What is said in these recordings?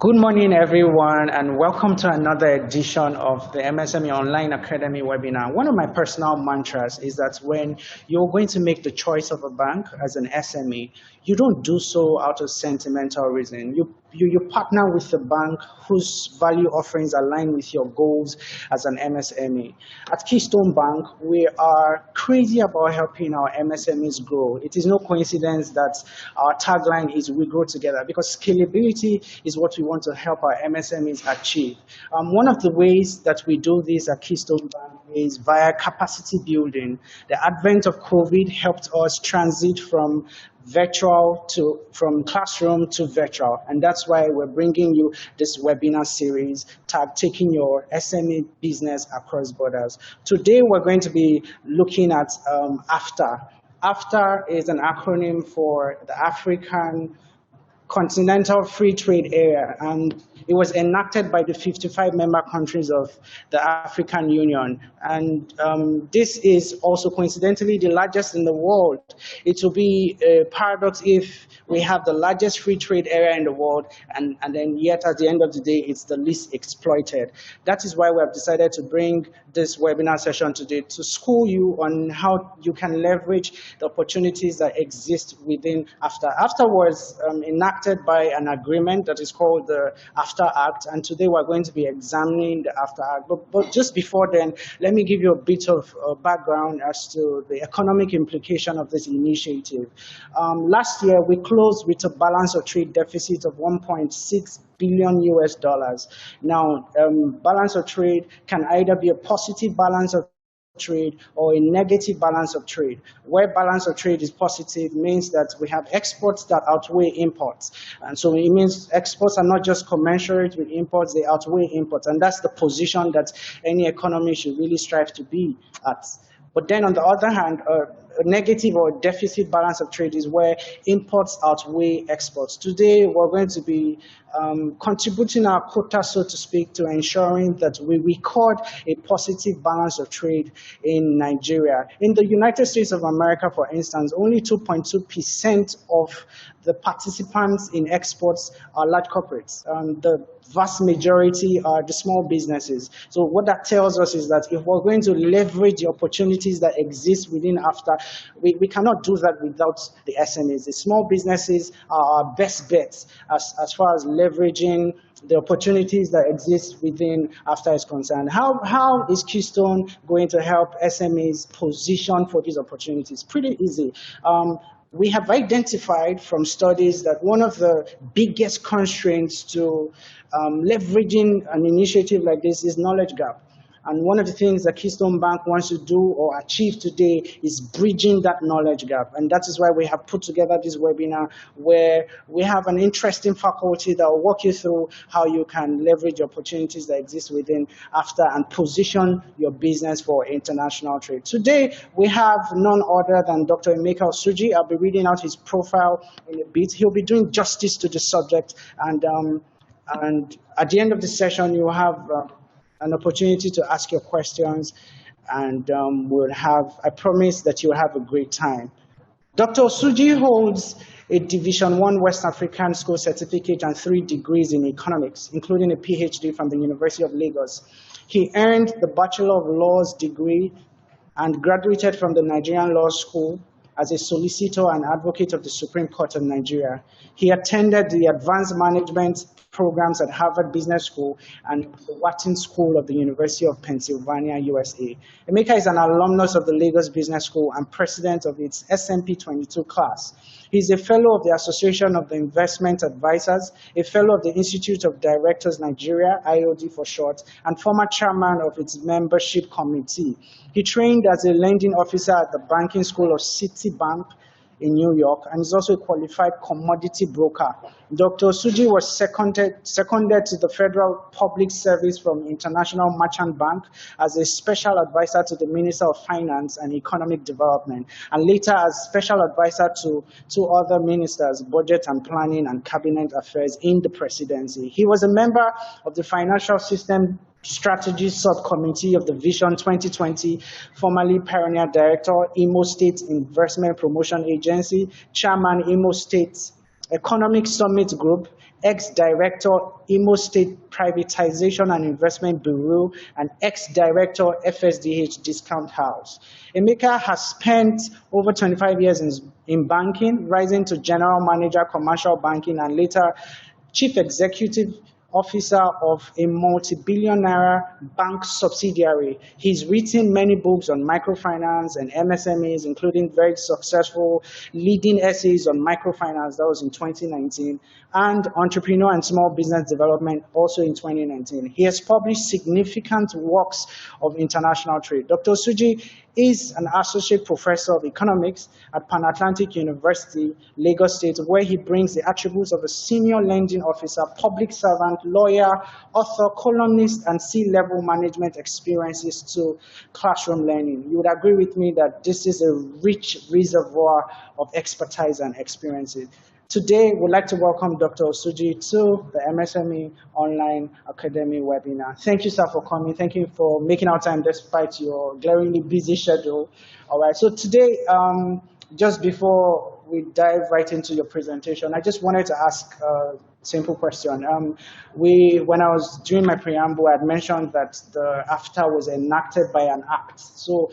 Good morning, everyone, and welcome to another edition of the MSME Online Academy webinar. One of my personal mantras is that when you're going to make the choice of a bank as an SME, you don't do so out of sentimental reason. You partner with a bank whose value offerings align with your goals as an MSME. At Keystone Bank, we are crazy about helping our MSMEs grow. It is no coincidence that our tagline is "We Grow Together" because scalability is what we want to help our MSMEs achieve. One of the ways that we do this at Keystone Bank is via capacity building. The advent of COVID helped us transit from classroom to virtual, and that's why we're bringing you this webinar series tagged "Taking Your SME Business Across Borders." Today we're going to be looking at AfCFTA. AfCFTA is an acronym for the African Continental Free Trade Area, and it was enacted by the 55 member countries of the African Union. And this is also coincidentally the largest in the world. It will be a paradox if we have the largest free trade area in the world, and then yet at the end of the day, it's the least exploited. That is why we have decided to bring this webinar session today to school you on how you can leverage the opportunities that exist within AfCFTA. AfCFTA was enacted by an agreement that is called the AfCFTA Act, and today we're going to be examining the AfCFTA Act. But just before then, let me give you a bit of background as to the economic implication of this initiative. Last year, we closed with a balance of trade deficit of 1.6 billion US dollars. Now, balance of trade can either be a positive balance of trade or a negative balance of trade. Where balance of trade is positive means that we have exports that outweigh imports. And so it means exports are not just commensurate with imports, they outweigh imports. And that's the position that any economy should really strive to be at. But then on the other hand, a negative or deficit balance of trade is where imports outweigh exports. Today, we're going to be contributing our quota, so to speak, to ensuring that we record a positive balance of trade in Nigeria. In the United States of America, for instance, only 2.2% of the participants in exports are large corporates. The vast majority are the small businesses. So what that tells us is that if we're going to leverage the opportunities that exist within AfCFTA, we cannot do that without the SMEs. The small businesses are our best bets as far as leveraging the opportunities that exist within AfCFTA is concerned. How is Keystone going to help SMEs position for these opportunities? Pretty easy. We have identified from studies that one of the biggest constraints to leveraging an initiative like this is knowledge gap. And one of the things that Keystone Bank wants to do or achieve today is bridging that knowledge gap. And that is why we have put together this webinar where we have an interesting faculty that will walk you through how you can leverage the opportunities that exist within AfCFTA and position your business for international trade. Today, we have none other than Dr. Emeka Osuji. I'll be reading out his profile in a bit. He'll be doing justice to the subject. And at the end of the session, you will have an opportunity to ask your questions, and I promise that you'll have a great time. Dr. Osuji holds a Division I West African School certificate and 3 degrees in economics, including a PhD from the University of Lagos. He earned the Bachelor of Laws degree and graduated from the Nigerian Law School as a solicitor and advocate of the Supreme Court of Nigeria. He attended the Advanced Management programs at Harvard Business School and the Wharton School of the University of Pennsylvania, USA. Emeka is an alumnus of the Lagos Business School and president of its SMP 22 class. He's a fellow of the Association of the Investment Advisors, a fellow of the Institute of Directors Nigeria, IOD for short, and former chairman of its membership committee. He trained as a lending officer at the banking school of Citibank in New York, and is also a qualified commodity broker. Dr. Osuji was seconded to the Federal Public Service from International Merchant Bank as a special advisor to the Minister of Finance and Economic Development, and later as special advisor to 2 other ministers, Budget and Planning and Cabinet Affairs in the presidency. He was a member of the Financial System Strategy Subcommittee of the Vision 2020, formerly Pioneer Director, Imo State Investment Promotion Agency, Chairman, Imo State Economic Summit Group, ex-director, Imo State Privatization and Investment Bureau, and ex-director, FSDH Discount House. Emeka has spent over 25 years in banking, rising to general manager, commercial banking, and later chief executive officer of a multi-billion naira bank subsidiary. He's written many books on microfinance and MSMEs, including very successful leading essays on microfinance, that was in 2019, and entrepreneur and small business development, also in 2019. He has published significant works of international trade. Dr. Osuji is an associate professor of economics at Pan-Atlantic University, Lagos State, where he brings the attributes of a senior lending officer, public servant, lawyer, author, columnist, and C-level management experiences to classroom learning. You would agree with me that this is a rich reservoir of expertise and experiences. Today, we'd like to welcome Dr. Osuji to the MSME Online Academy webinar. Thank you, sir, for coming. Thank you for making our time despite your glaringly busy schedule. All right, so today, just before we dive right into your presentation, I just wanted to ask a simple question. When I was doing my preamble, I had mentioned that the AfCFTA was enacted by an act. So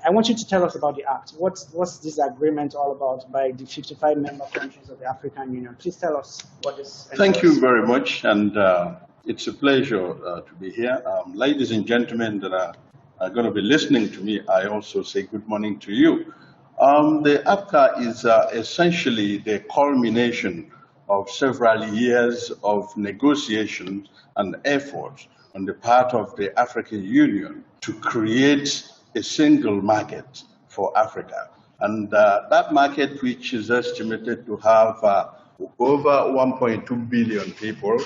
I want you to tell us about the act. What's this agreement all about by the 55 member countries of the African Union? Please tell us what this entails. Thank you very much, and it's a pleasure to be here. Ladies and gentlemen that are going to be listening to me, I also say good morning to you. The AfCFTA is essentially the culmination of several years of negotiations and efforts on the part of the African Union to create a single market for Africa. And that market, which is estimated to have over 1.2 billion people,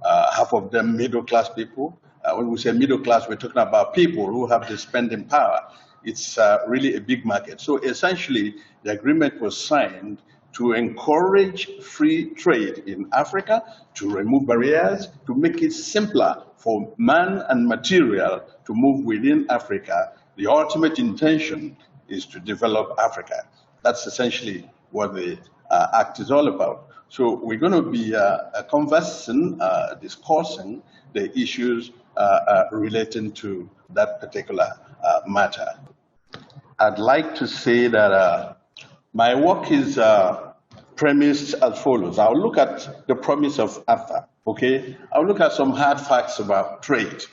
half of them middle-class people. When we say middle class, we're talking about people who have the spending power. It's really a big market. So essentially, the agreement was signed to encourage free trade in Africa, to remove barriers, to make it simpler for man and material to move within Africa. The ultimate intention is to develop Africa. That's essentially what the act is all about. So we're going to be conversing, discussing the issues relating to that particular matter. I'd like to say that my work is premised as follows. I'll look at the promise of AfCFTA, okay? I'll look at some hard facts about trade,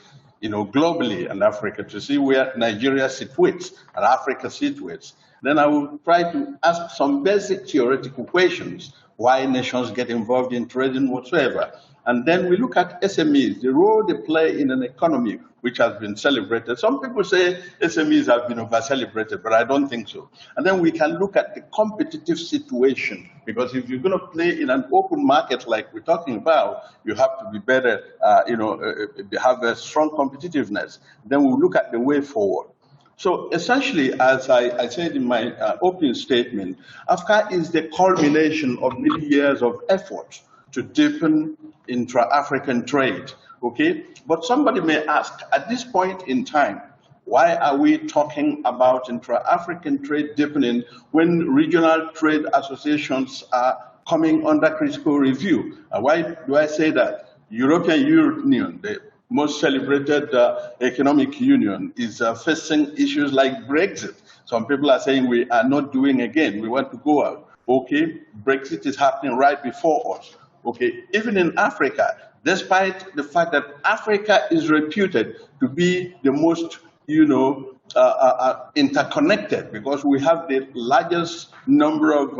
globally and Africa to see where Nigeria situates and Africa situates. Then I will try to ask some basic theoretical questions, why nations get involved in trading whatsoever. And then we look at SMEs, the role they play in an economy which has been celebrated. Some people say SMEs have been over-celebrated, but I don't think so. And then we can look at the competitive situation, because if you're going to play in an open market like we're talking about, you have to be better, have a strong competitiveness. Then we'll look at the way forward. So essentially, as I said in my opening statement, AfCFTA is the culmination of many years of effort to deepen intra-African trade, okay? But somebody may ask, at this point in time, why are we talking about intra-African trade deepening when regional trade associations are coming under critical review? Why do I say that? European Union, the most celebrated economic union, is facing issues like Brexit. Some people are saying we are not doing again, we want to go out. Okay, Brexit is happening right before us. Okay, even in Africa, despite the fact that Africa is reputed to be the most, interconnected, because we have the largest number of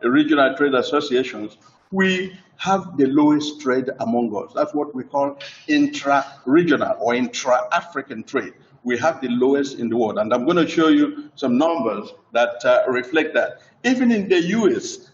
regional trade associations, we have the lowest trade among us. That's what we call intra-regional or intra-African trade. We have the lowest in the world. And I'm going to show you some numbers that reflect that. Even in the US,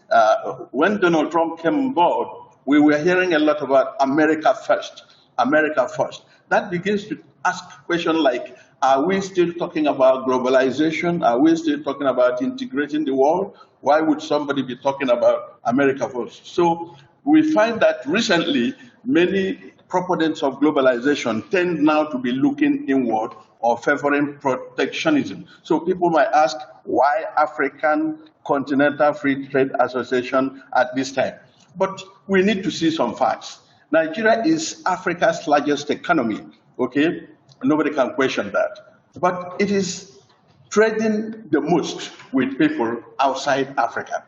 when Donald Trump came on board, we were hearing a lot about America first, America first. That begins to ask questions like, are we still talking about globalization? Are we still talking about integrating the world? Why would somebody be talking about America first? So we find that recently, many proponents of globalization tend now to be looking inward or favoring protectionism. So people might ask, why African Continental Free Trade Association at this time? But we need to see some facts. Nigeria is Africa's largest economy, okay? Nobody can question that. But it is trading the most with people outside Africa.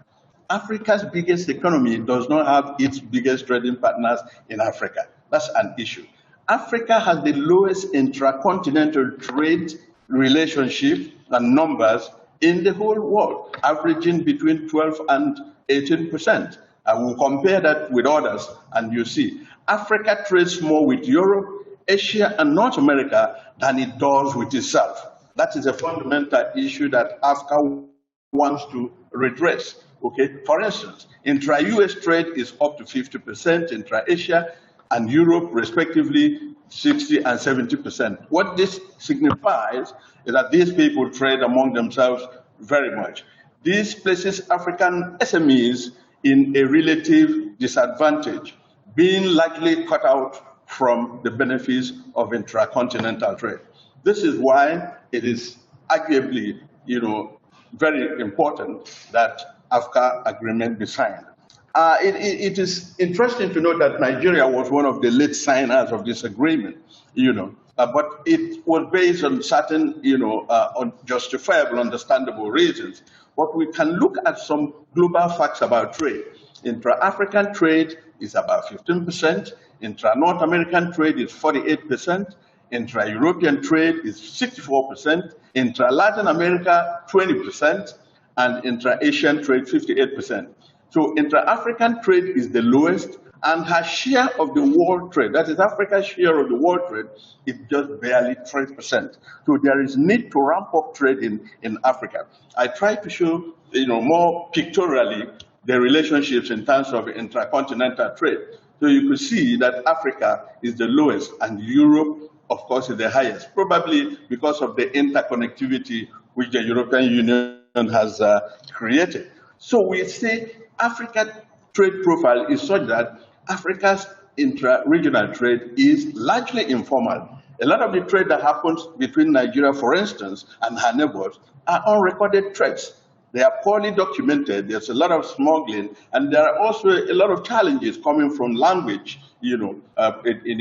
Africa's biggest economy does not have its biggest trading partners in Africa. That's an issue. Africa has the lowest intracontinental trade relationship and numbers in the whole world, averaging between 12 and 18%. I will compare that with others, and you see, Africa trades more with Europe, Asia, and North America than it does with itself. That is a fundamental issue that Africa wants to redress. Okay, for instance, intra-US trade is up to 50%, intra-Asia and Europe, respectively, 60 and 70%. What this signifies is that these people trade among themselves very much. This places African SMEs in a relative disadvantage, being largely cut out from the benefits of intracontinental trade. This is why it is arguably, very important that AfCFTA agreement be signed. It is interesting to note that Nigeria was one of the late signers of this agreement, but it was based on certain, on justifiable, understandable reasons. But we can look at some global facts about trade. Intra-African trade is about 15%, intra-North American trade is 48%, intra-European trade is 64%, intra-Latin America 20%, and intra-Asian trade 58%. So intra-African trade is the lowest, and her share of the world trade, that is Africa's share of the world trade, is just barely 3%. So there is need to ramp up trade in Africa. I try to show, more pictorially the relationships in terms of intracontinental trade. So you could see that Africa is the lowest, and Europe, of course, is the highest, probably because of the interconnectivity which the European Union has created. So we say Africa trade profile is such that Africa's intra-regional trade is largely informal. A lot of the trade that happens between Nigeria, for instance, and her neighbors are unrecorded trades. They are poorly documented. There's a lot of smuggling, and there are also a lot of challenges coming from language. In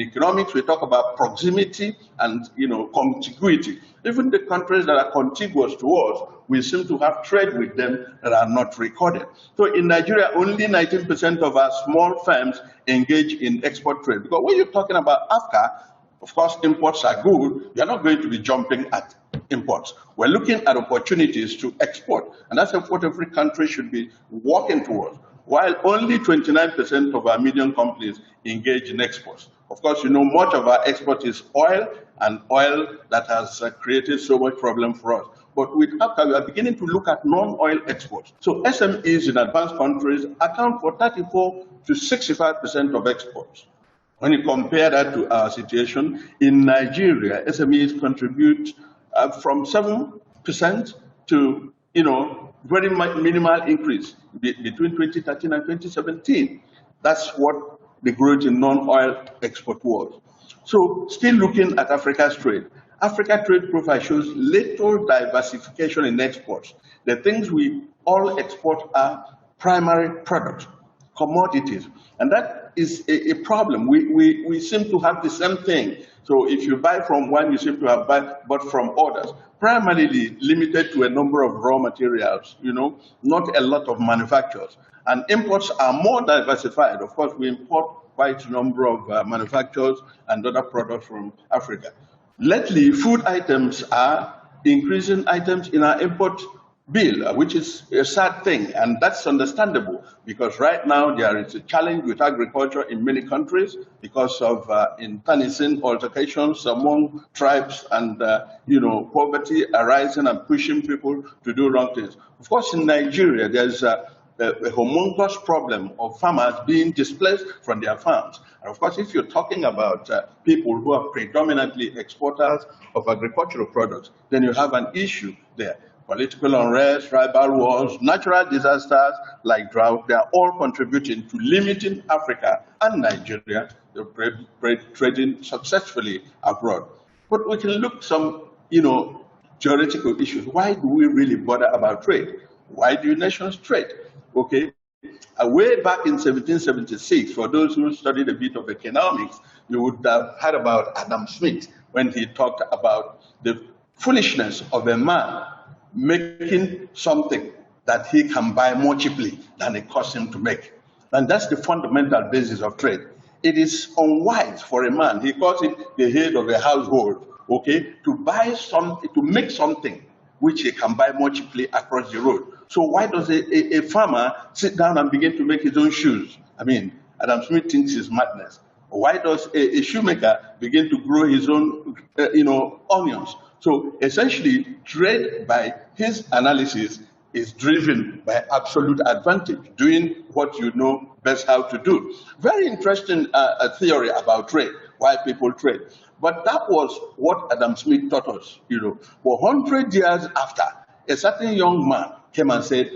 economics, we talk about proximity and contiguity. Even the countries that are contiguous to us, we seem to have trade with them that are not recorded. So in Nigeria, only 19% of our small firms engage in export trade. Because when you're talking about AfCFTA, of course, imports are good. You're not going to be jumping at imports. We're looking at opportunities to export, and that's what every country should be working towards. While only 29% of our medium companies engage in exports. Of course, much of our export is oil, and oil that has created so much problem for us. But with AfCFTA, we are beginning to look at non-oil exports. So SMEs in advanced countries account for 34 to 65% of exports. When you compare that to our situation, in Nigeria, SMEs contribute from 7% to, very minimal increase between 2013 and 2017. That's what the growth in non-oil export was. So still looking at Africa's trade. Africa trade profile shows little diversification in exports. The things we all export are primary products, commodities, and that is a problem. We seem to have the same thing. So if you buy from one, you seem to have bought from others, primarily limited to a number of raw materials, not a lot of manufacturers. And imports are more diversified. Of course, we import quite a number of manufacturers and other products from Africa. Lately, food items are increasing items in our import bill, which is a sad thing, and that's understandable because right now there is a challenge with agriculture in many countries because of internecine altercations among tribes and poverty arising and pushing people to do wrong things. Of course, in Nigeria, there's a humongous problem of farmers being displaced from their farms. And of course, if you're talking about people who are predominantly exporters of agricultural products, then you have an issue there. Political unrest, tribal wars, natural disasters like drought, they are all contributing to limiting Africa and Nigeria to trading successfully abroad. But we can look at some, theoretical issues. Why do we really bother about trade? Why do nations trade? Okay, way back in 1776, for those who studied a bit of economics, you would have heard about Adam Smith when he talked about the foolishness of a man making something that he can buy more cheaply than it costs him to make. And that's the fundamental basis of trade. It is unwise for a man, he calls it the head of a household, okay, to buy something, to make something which he can buy more cheaply across the road. So why does a farmer sit down and begin to make his own shoes? I mean, Adam Smith thinks it's madness. Why does a shoemaker begin to grow his own, onions? So essentially, trade, by his analysis, is driven by absolute advantage, doing what you know best how to do. Very interesting theory about trade, why people trade. But that was what Adam Smith taught us, 100 years after, a certain young man came and said,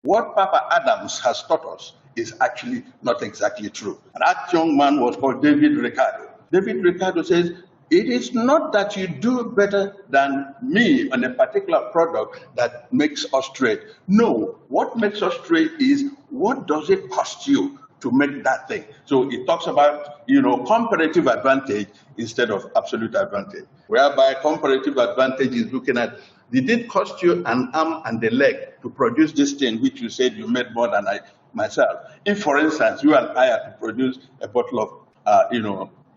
what Papa Adams has taught us is actually not exactly true. And that young man was called David Ricardo. David Ricardo says, it is not that you do better than me on a particular product that makes us trade. No, what makes us trade is what does it cost you to make that thing. So it talks about, comparative advantage instead of absolute advantage, whereby comparative advantage is looking at, did it cost you an arm and a leg to produce this thing which you said you made more than I myself? If, for instance, you and I are to produce a bottle of,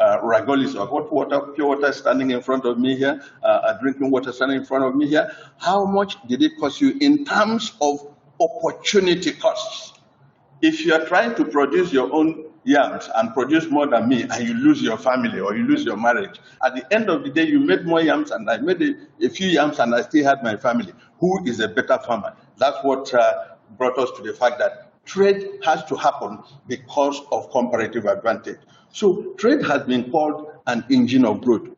Ragolis, or pure water standing in front of me here, drinking water standing in front of me here, how much did it cost you in terms of opportunity costs? If you are trying to produce your own yams and produce more than me, and you lose your family or you lose your marriage, at the end of the day, you made more yams and I made a few yams and I still had my family. Who is a better farmer? That's what brought us to the fact that trade has to happen because of comparative advantage. So trade has been called an engine of growth.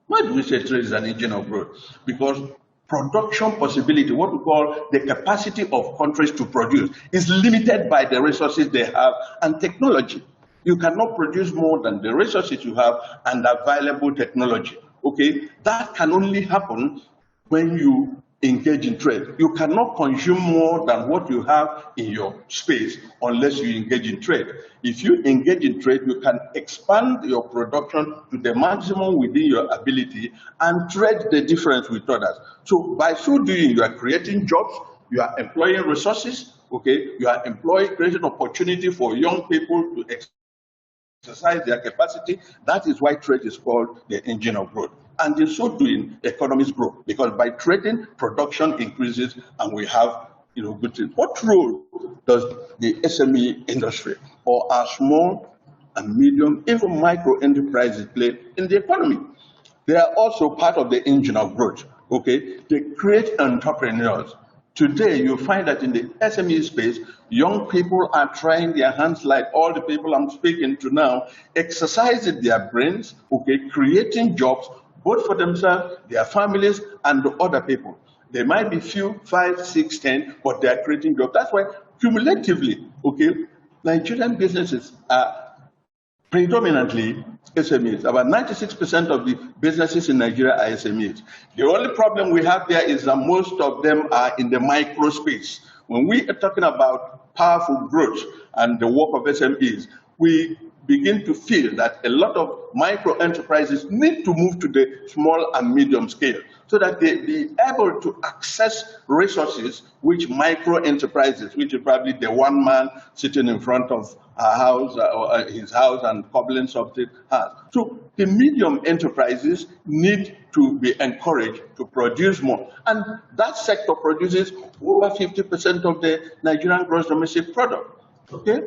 Why do we say trade is an engine of growth? Because production possibility, what we call the capacity of countries to produce, is limited by the resources they have and technology. You cannot produce more than the resources you have and available technology. Okay, that can only happen when you engage in trade. You cannot consume more than what you have in your space unless you engage in trade. If you engage in trade, you can expand your production to the maximum within your ability and trade the difference with others. So by so doing, you are creating jobs, you are employing resources, okay, you are creating opportunity for young people to exercise their capacity. That is why trade is called the engine of growth. And in so doing, economies grow, because by trading, production increases and we have good things. What role does the SME industry or our small and medium, even micro enterprises play in the economy? They are also part of the engine of growth. Okay, they create entrepreneurs. Today, you find that in the SME space, young people are trying their hands, like all the people I'm speaking to now, exercising their brains, okay, creating jobs, both for themselves, their families, and the other people. They might be few, 5, 6, 10, but they are creating jobs. That's why cumulatively, okay, Nigerian businesses are predominantly SMEs. About 96% of the businesses in Nigeria are SMEs. The only problem we have there is that most of them are in the micro space. When we are talking about powerful growth and the work of SMEs, we begin to feel that a lot of micro enterprises need to move to the small and medium scale so that they be able to access resources which micro enterprises, which is probably the one man sitting in front of a house or his house and cobbling something has. So the medium enterprises need to be encouraged to produce more. And that sector produces over 50% of the Nigerian gross domestic product. Okay?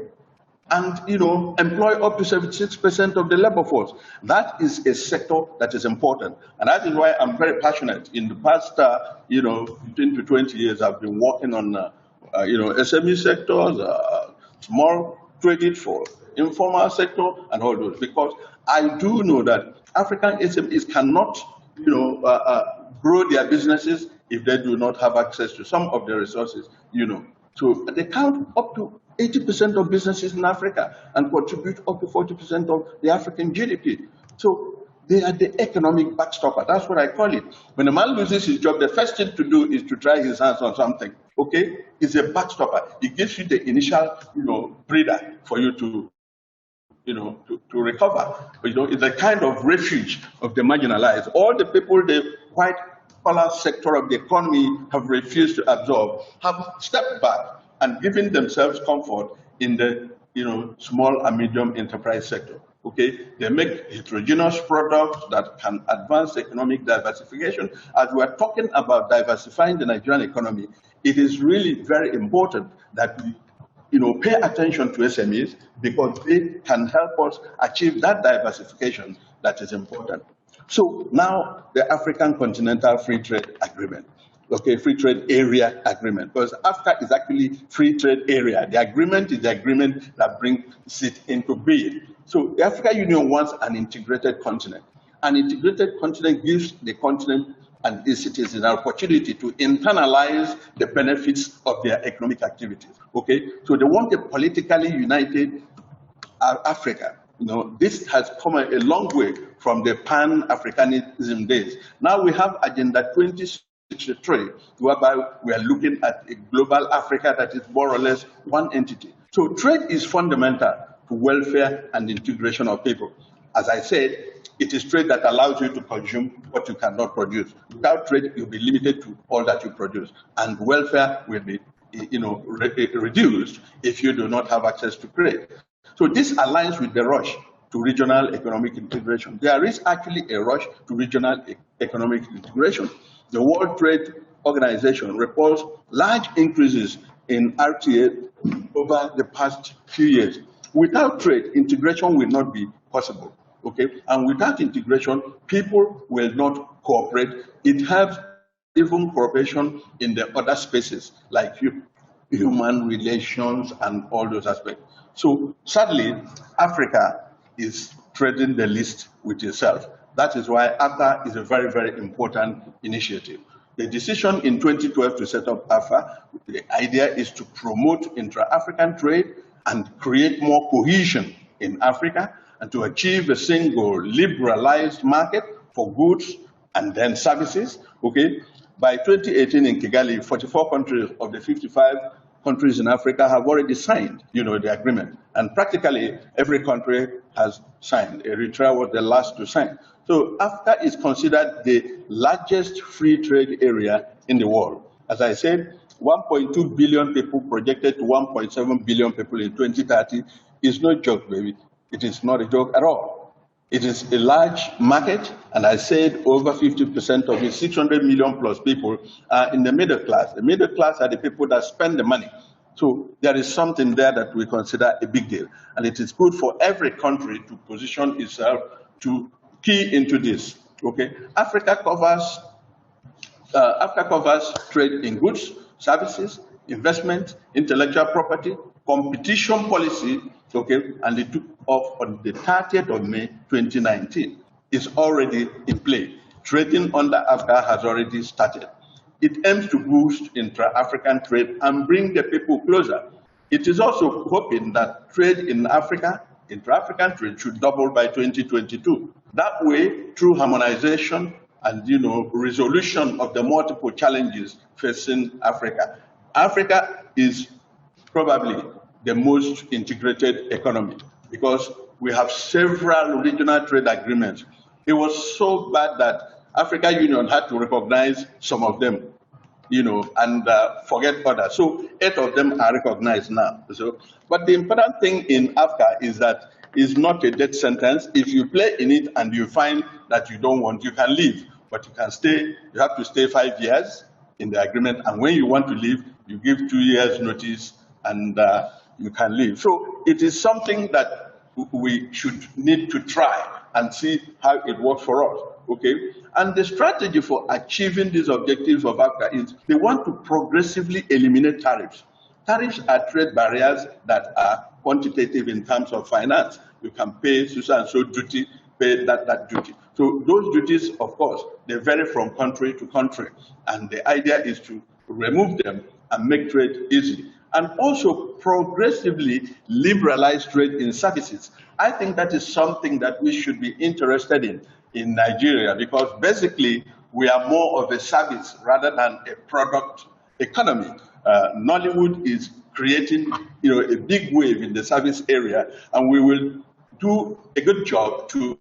And employ up to 76% of the labor force. That is a sector that is important, and that is why I'm very passionate. In the past, 15 to 20 years, I've been working on, SME sectors, small credit for informal sector, and all those. Because I do know that African SMEs cannot, grow their businesses if they do not have access to some of the resources. So they count up to 80% of businesses in Africa and contribute up to 40% of the African GDP. So they are the economic backstopper. That's what I call it. When a man loses his job, the first thing to do is to try his hands on something. okay, is a backstopper. It gives you the initial, breather for you to, to recover. It's a kind of refuge of the marginalized. All the people, the white collar sector of the economy have refused to absorb, have stepped back and given themselves comfort in the, small and medium enterprise sector. Okay, they make heterogeneous products that can advance economic diversification. As we are talking about diversifying the Nigerian economy, it is really very important that we, pay attention to SMEs because they can help us achieve that diversification that is important. So now the African Continental Free Trade Agreement. Okay, free trade area agreement, because AfCFTA is actually free trade area. The agreement is the agreement that brings it into being. So the African Union wants an integrated continent. An integrated continent gives the continent and its citizens an opportunity to internalize the benefits of their economic activities. Okay, so they want a politically united Africa. This has come a long way from the Pan-Africanism days. Now we have Agenda 2063, whereby we are looking at a global Africa that is more or less one entity. So trade is fundamental to welfare and integration of people. As I said, it is trade that allows you to consume what you cannot produce. Without trade, you'll be limited to all that you produce, and welfare will be, reduced if you do not have access to trade. So this aligns with the rush to regional economic integration. There is actually a rush to regional economic integration. The World Trade Organization reports large increases in RTA over the past few years. Without trade, integration will not be possible. Okay, and without integration, people will not cooperate. It helps even cooperation in the other spaces like human relations and all those aspects. So sadly, Africa is trading the least with itself. That is why AfCFTA is a very, very important initiative. The decision in 2012 to set up AfCFTA, the idea is to promote intra-African trade and create more cohesion in Africa and to achieve a single liberalized market for goods and then services. Okay, by 2018 in Kigali, 44 countries of the 55 countries in Africa have already signed, the agreement, and practically every country has signed. Eritrea was the last to sign. So AfCFTA is considered the largest free trade area in the world. As I said, 1.2 billion people projected to 1.7 billion people in 2030 is no joke, baby. It is not a joke at all. It is a large market, and I said over 50% of it, 600 million plus people, are in the middle class. The middle class are the people that spend the money. So there is something there that we consider a big deal. And it is good for every country to position itself to key into this. Okay, AfCFTA covers trade in goods, services, investment, intellectual property, competition policy, okay, and it took off on the 30th of May 2019. It's already in play. Trading under AfCFTA has already started. It aims to boost intra-African trade and bring the people closer. It is also hoping that trade in Africa, intra-African trade, should double by 2022. That way, through harmonization and resolution of the multiple challenges facing Africa. Africa is probably the most integrated economy because we have several regional trade agreements. It was so bad that African Union had to recognize some of them, and forget others. So 8 of them are recognized now. So, but the important thing in AfCFTA is that it's not a death sentence. If you play in it and you find that you don't want, you can leave. But you can stay, you have to stay 5 years in the agreement. And when you want to leave, you give 2 years notice and you can leave. So it is something that we should need to try and see how it works for us. Okay, and the strategy for achieving these objectives of AfCFTA is they want to progressively eliminate tariffs. Tariffs are trade barriers that are quantitative in terms of finance. You can pay so and so duty, pay that duty. So those duties, of course, they vary from country to country, and the idea is to remove them and make trade easy, and also progressively liberalize trade in services. I think that is something that we should be interested in Nigeria, because basically we are more of a service rather than a product economy. Nollywood is creating, a big wave in the service area, and we will do a good job to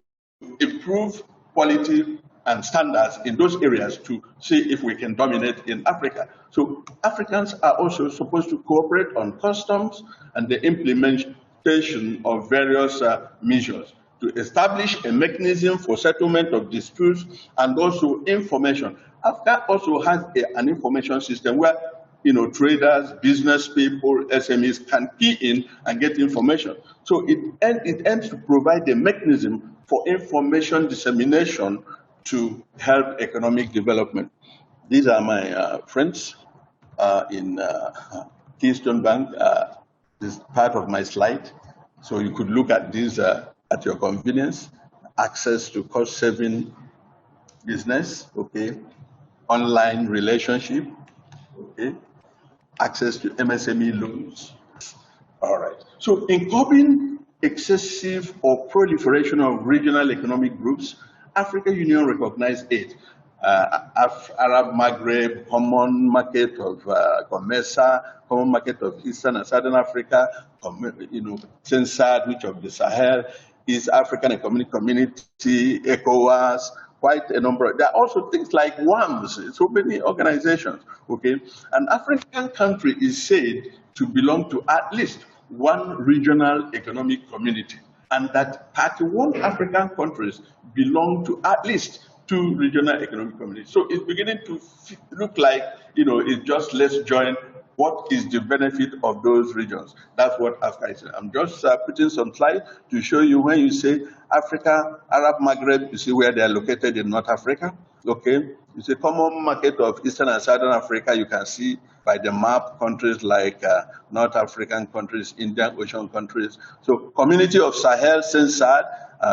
improve quality and standards in those areas to see if we can dominate in Africa. So Africans are also supposed to cooperate on customs and the implementation of various measures to establish a mechanism for settlement of disputes and also information. Africa also has an information system where traders, business people, SMEs can key in and get information. So it aims to provide a mechanism for information dissemination to help economic development. These are my friends in Keystone Bank. This is part of my slide. So you could look at these at your convenience. Access to cost-saving business, okay. Online relationship, okay. Access to MSME loans. All right. So in curbing excessive or proliferation of regional economic groups, African Union recognized 8. Arab Maghreb, Common Market of COMESA, Common Market of Eastern and Southern Africa, CENSAD, which of the Sahel, East African Economic Community, ECOWAS, quite a number. There are also things like WAMS, so many organizations, okay? An African country is said to belong to at least one regional economic community, and that 31 African countries belong to at least 2 regional economic communities. So it's beginning to look like, it's just let's join. What is the benefit of those regions? That's what Africa is. I'm just putting some slides to show you when you say Africa, Arab Maghreb, you see where they are located in North Africa, okay? You see common market of Eastern and Southern Africa, you can see by the map countries like North African countries, Indian Ocean countries. So community of Sahel, CENSAD,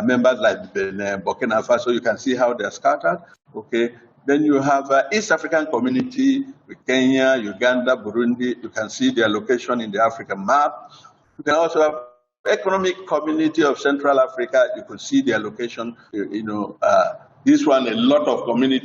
members like Benin, Burkina Faso, you can see how they're scattered, okay? Then you have East African community with Kenya, Uganda, Burundi. You can see their location in the African map. You can also have economic community of Central Africa. You could see their location. This one, a lot of economic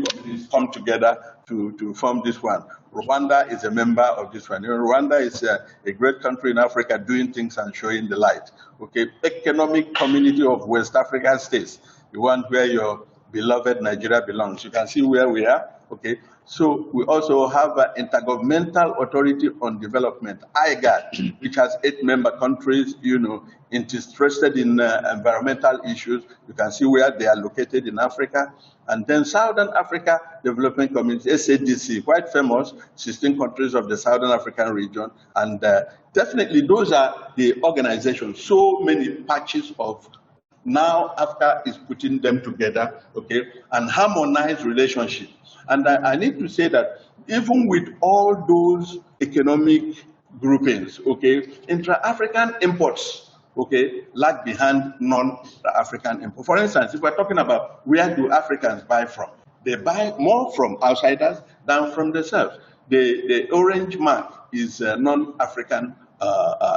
communities come together to form this one. Rwanda is a member of this one. Rwanda is a great country in Africa doing things and showing the light. Okay, economic community of West African states, the one where your beloved Nigeria belongs. You can see where we are, okay? So we also have an Intergovernmental Authority on Development, IGAD, which has 8 member countries, interested in environmental issues. You can see where they are located in Africa. And then Southern Africa Development Community, SADC, quite famous, 16 countries of the Southern African region. And definitely those are the organizations, so many patches of. Now Africa is putting them together, okay, and harmonized relationship. And I need to say that even with all those economic groupings, okay, intra-African imports, okay, lag behind non-African imports. For instance, if we're talking about where do Africans buy from, they buy more from outsiders than from themselves. The orange mark is non-African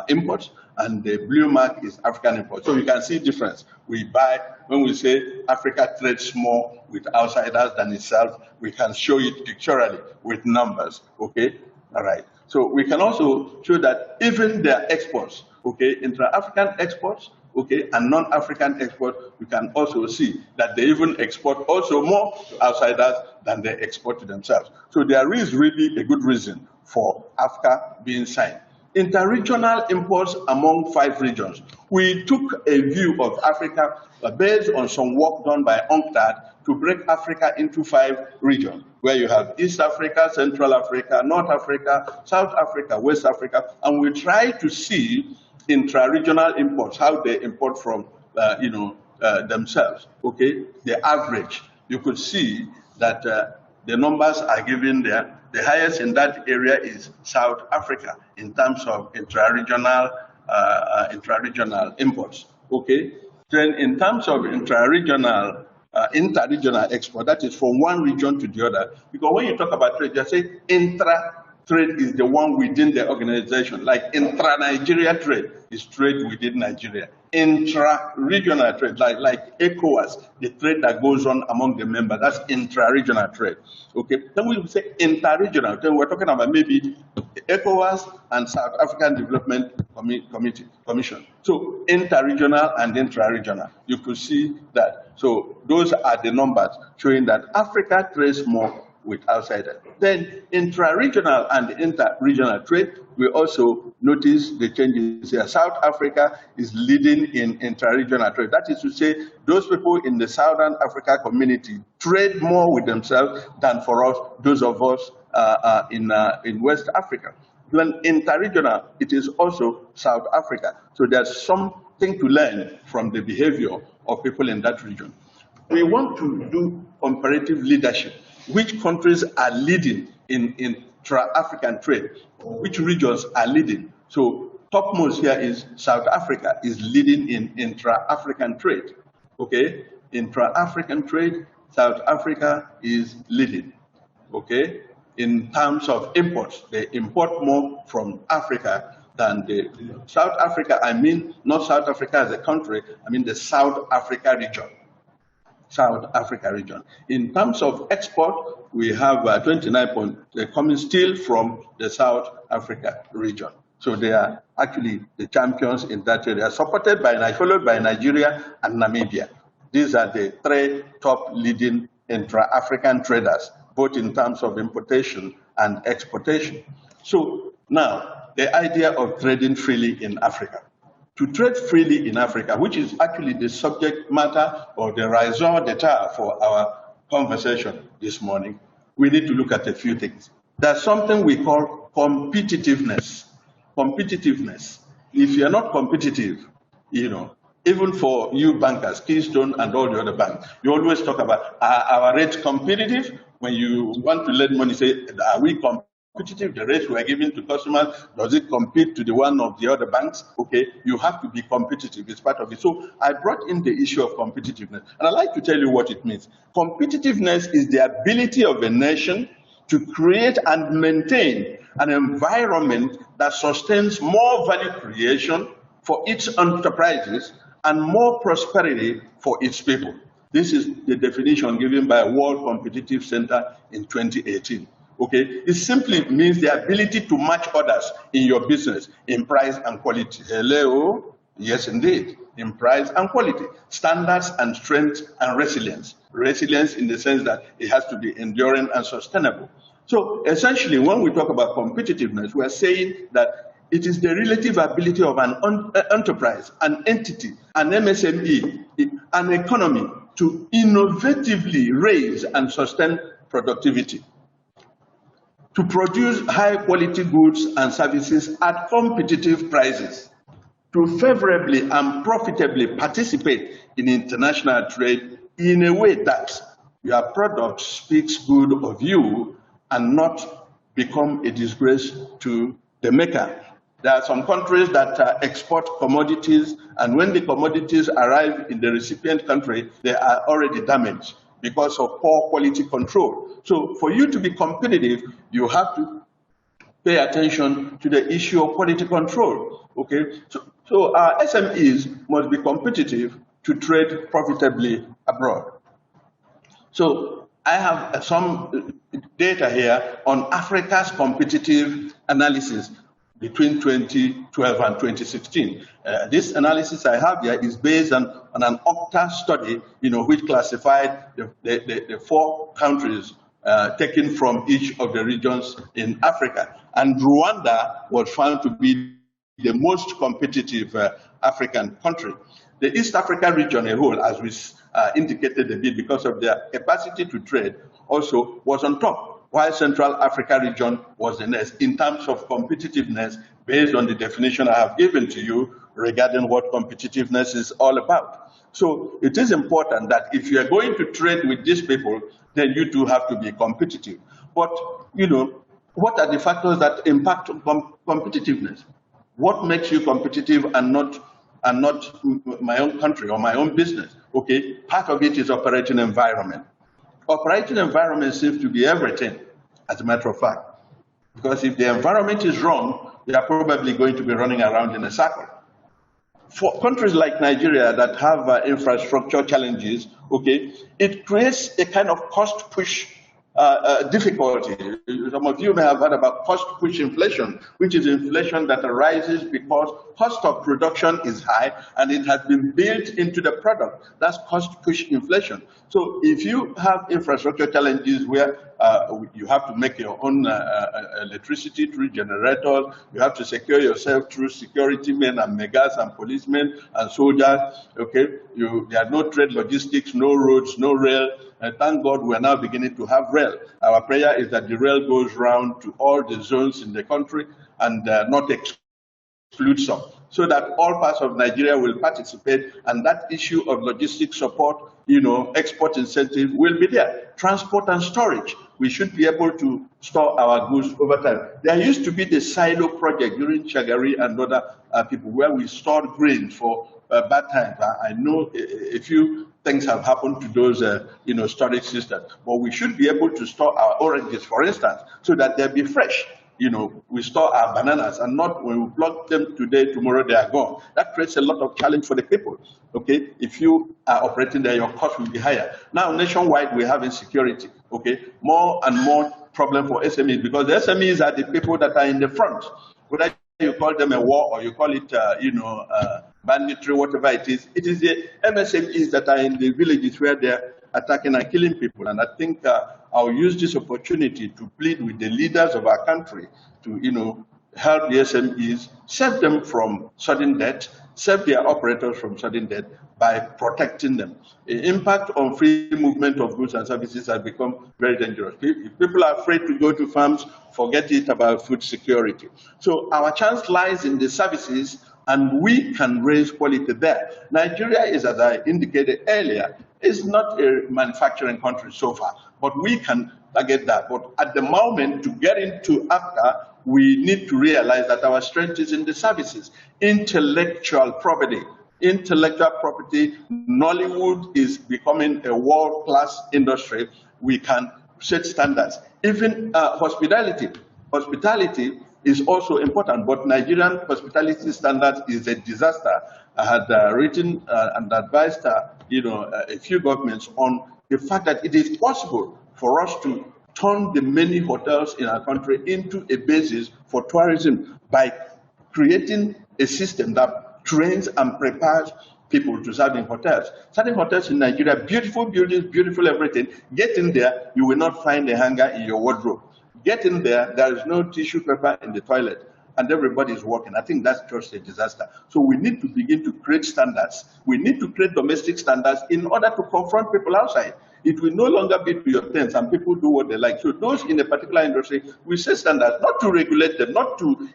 imports, and the blue mark is African imports. So you can see difference. We buy, when we say Africa trades more with outsiders than itself, we can show it pictorially with numbers, okay? All right. So we can also show that even their exports, okay, intra-African exports, okay, and non-African exports, we can also see that they even export also more to outsiders than they export to themselves. So there is really a good reason for Africa being signed. Interregional imports among 5 regions. We took a view of Africa based on some work done by UNCTAD to break Africa into 5 regions, where you have East Africa, Central Africa, North Africa, South Africa, West Africa, and we try to see intra-regional imports, how they import from themselves, okay? The average, you could see that the numbers are given there. The highest in that area is South Africa in terms of intra-regional imports. Okay. Then in terms of interregional export, that is from one region to the other. Because when you talk about trade, you say intra trade is the one within the organization. Like intra-Nigeria trade is trade within Nigeria. Intra-regional trade, like ECOWAS, the trade that goes on among the members, that's intra-regional trade. Okay, then we say inter-regional. Then we're talking about maybe ECOWAS and South African Development Commission. So inter-regional and intra-regional, you could see that. So those are the numbers showing that Africa trades more with outsiders. Then intra-regional and inter-regional trade, we also notice the changes here. South Africa is leading in intra-regional trade. That is to say, those people in the Southern Africa community trade more with themselves than for us, those of us in West Africa. When inter-regional, it is also South Africa. So there's something to learn from the behavior of people in that region. We want to do comparative leadership. Which countries are leading in intra-African trade? Which regions are leading? So topmost here is South Africa is leading in intra-African trade. Okay, intra-African trade, South Africa is leading. Okay, in terms of imports, they import more from Africa than the South Africa. I mean, not South Africa as a country. I mean the South Africa region. South Africa region. In terms of export, we have 29 coming still from the South Africa region. So they are actually the champions in that area, supported by, followed by Nigeria and Namibia. These are the three top leading intra-African traders, both in terms of importation and exportation. So now, the idea of trading freely in Africa. To trade freely in Africa, which is actually the subject matter or the raison d'etre for our conversation this morning, we need to look at a few things. There's something we call competitiveness. Competitiveness. If you're not competitive, even for you bankers, Keystone and all the other banks, you always talk about, our rates competitive? When you want to lend money, say, are we competitive? The rates we are giving to customers, does it compete to the one of the other banks? Okay, you have to be competitive, it's part of it. So I brought in the issue of competitiveness, and I'd like to tell you what it means. Competitiveness is the ability of a nation to create and maintain an environment that sustains more value creation for its enterprises and more prosperity for its people. This is the definition given by World Competitive Center in 2018. Okay, it simply means the ability to match others in your business in price and quality. Hello? Yes, indeed. In price and quality. Standards and strength and resilience. Resilience in the sense that it has to be enduring and sustainable. So essentially, when we talk about competitiveness, we are saying that it is the relative ability of an enterprise, an entity, an MSME, an economy to innovatively raise and sustain productivity, to produce high-quality goods and services at competitive prices, to favorably and profitably participate in international trade in a way that your product speaks good of you and not become a disgrace to the maker. There are some countries that export commodities, and when the commodities arrive in the recipient country, they are already damaged because of poor quality control. So for you to be competitive, you have to pay attention to the issue of quality control. Okay, so our SMEs must be competitive to trade profitably abroad. So I have some data here on Africa's competitive analysis between 2012 and 2016. This analysis I have here is based on an OCTA study, which classified the 4 countries taken from each of the regions in Africa. And Rwanda was found to be the most competitive African country. The East Africa region as a whole, as we indicated a bit, because of their capacity to trade, also was on top, while Central Africa region was the next in terms of competitiveness based on the definition I have given to you regarding what competitiveness is all about. So it is important that if you are going to trade with these people, then you too have to be competitive. But, what are the factors that impact competitiveness? What makes you competitive and not my own country or my own business? Okay, part of it is operating environment. Operating environment seems to be everything, as a matter of fact. Because if the environment is wrong, they are probably going to be running around in a circle. For countries like Nigeria that have infrastructure challenges, okay, it creates a kind of cost push difficulty. Some of you may have heard about cost push inflation, which is inflation that arises because cost of production is high and it has been built into the product. That's cost push inflation. So if you have infrastructure challenges where you have to make your own electricity through generators, you have to secure yourself through security men and megas and policemen and soldiers, okay, there are no trade logistics, no roads, no rail. Thank God we're now beginning to have rail. Our prayer is that the rail goes round to all the zones in the country and not exclude some, so that all parts of Nigeria will participate, and that issue of logistics support, export incentive will be there. Transport and storage, we should be able to store our goods over time. There used to be the silo project during Chagari and other people where we stored grains for bad times. I know a few things have happened to those storage systems, but we should be able to store our oranges, for instance, so that they'll be fresh. We store our bananas, and not when we pluck them today, tomorrow they are gone. That creates a lot of challenge for the people. Okay, if you are operating there, your cost will be higher. Now, nationwide, we have insecurity. Okay, more and more problem for SMEs, because the SMEs are the people that are in the front. Whether you call them a war or you call it, banditry, whatever it is the MSMEs that are in the villages where they're attacking and killing people. And I think I'll use this opportunity to plead with the leaders of our country to, help the SMEs, save them from sudden death, save their operators from sudden death by protecting them. The impact on free movement of goods and services has become very dangerous. If people are afraid to go to farms, forget it about food security. So our chance lies in the services, and we can raise quality there. Nigeria is, as I indicated earlier, is not a manufacturing country so far, but we can target that. But at the moment, to get into AfCFTA, we need to realize that our strength is in the services. Intellectual property, Nollywood is becoming a world-class industry. We can set standards. Even hospitality is also important, but Nigerian hospitality standards is a disaster. I had written and advised a few governments on the fact that it is possible for us to turn the many hotels in our country into a basis for tourism by creating a system that trains and prepares people to serve in hotels. Certain hotels in Nigeria, beautiful buildings, beautiful everything. Get in there, you will not find a hanger in your wardrobe. Get in there, there is no tissue paper in the toilet, and everybody is working. I think that's just a disaster. So we need to begin to create standards. We need to create domestic standards in order to confront people outside. It will no longer be to your terms, and people do what they like. So those in a particular industry, we set standards, not to regulate them, not to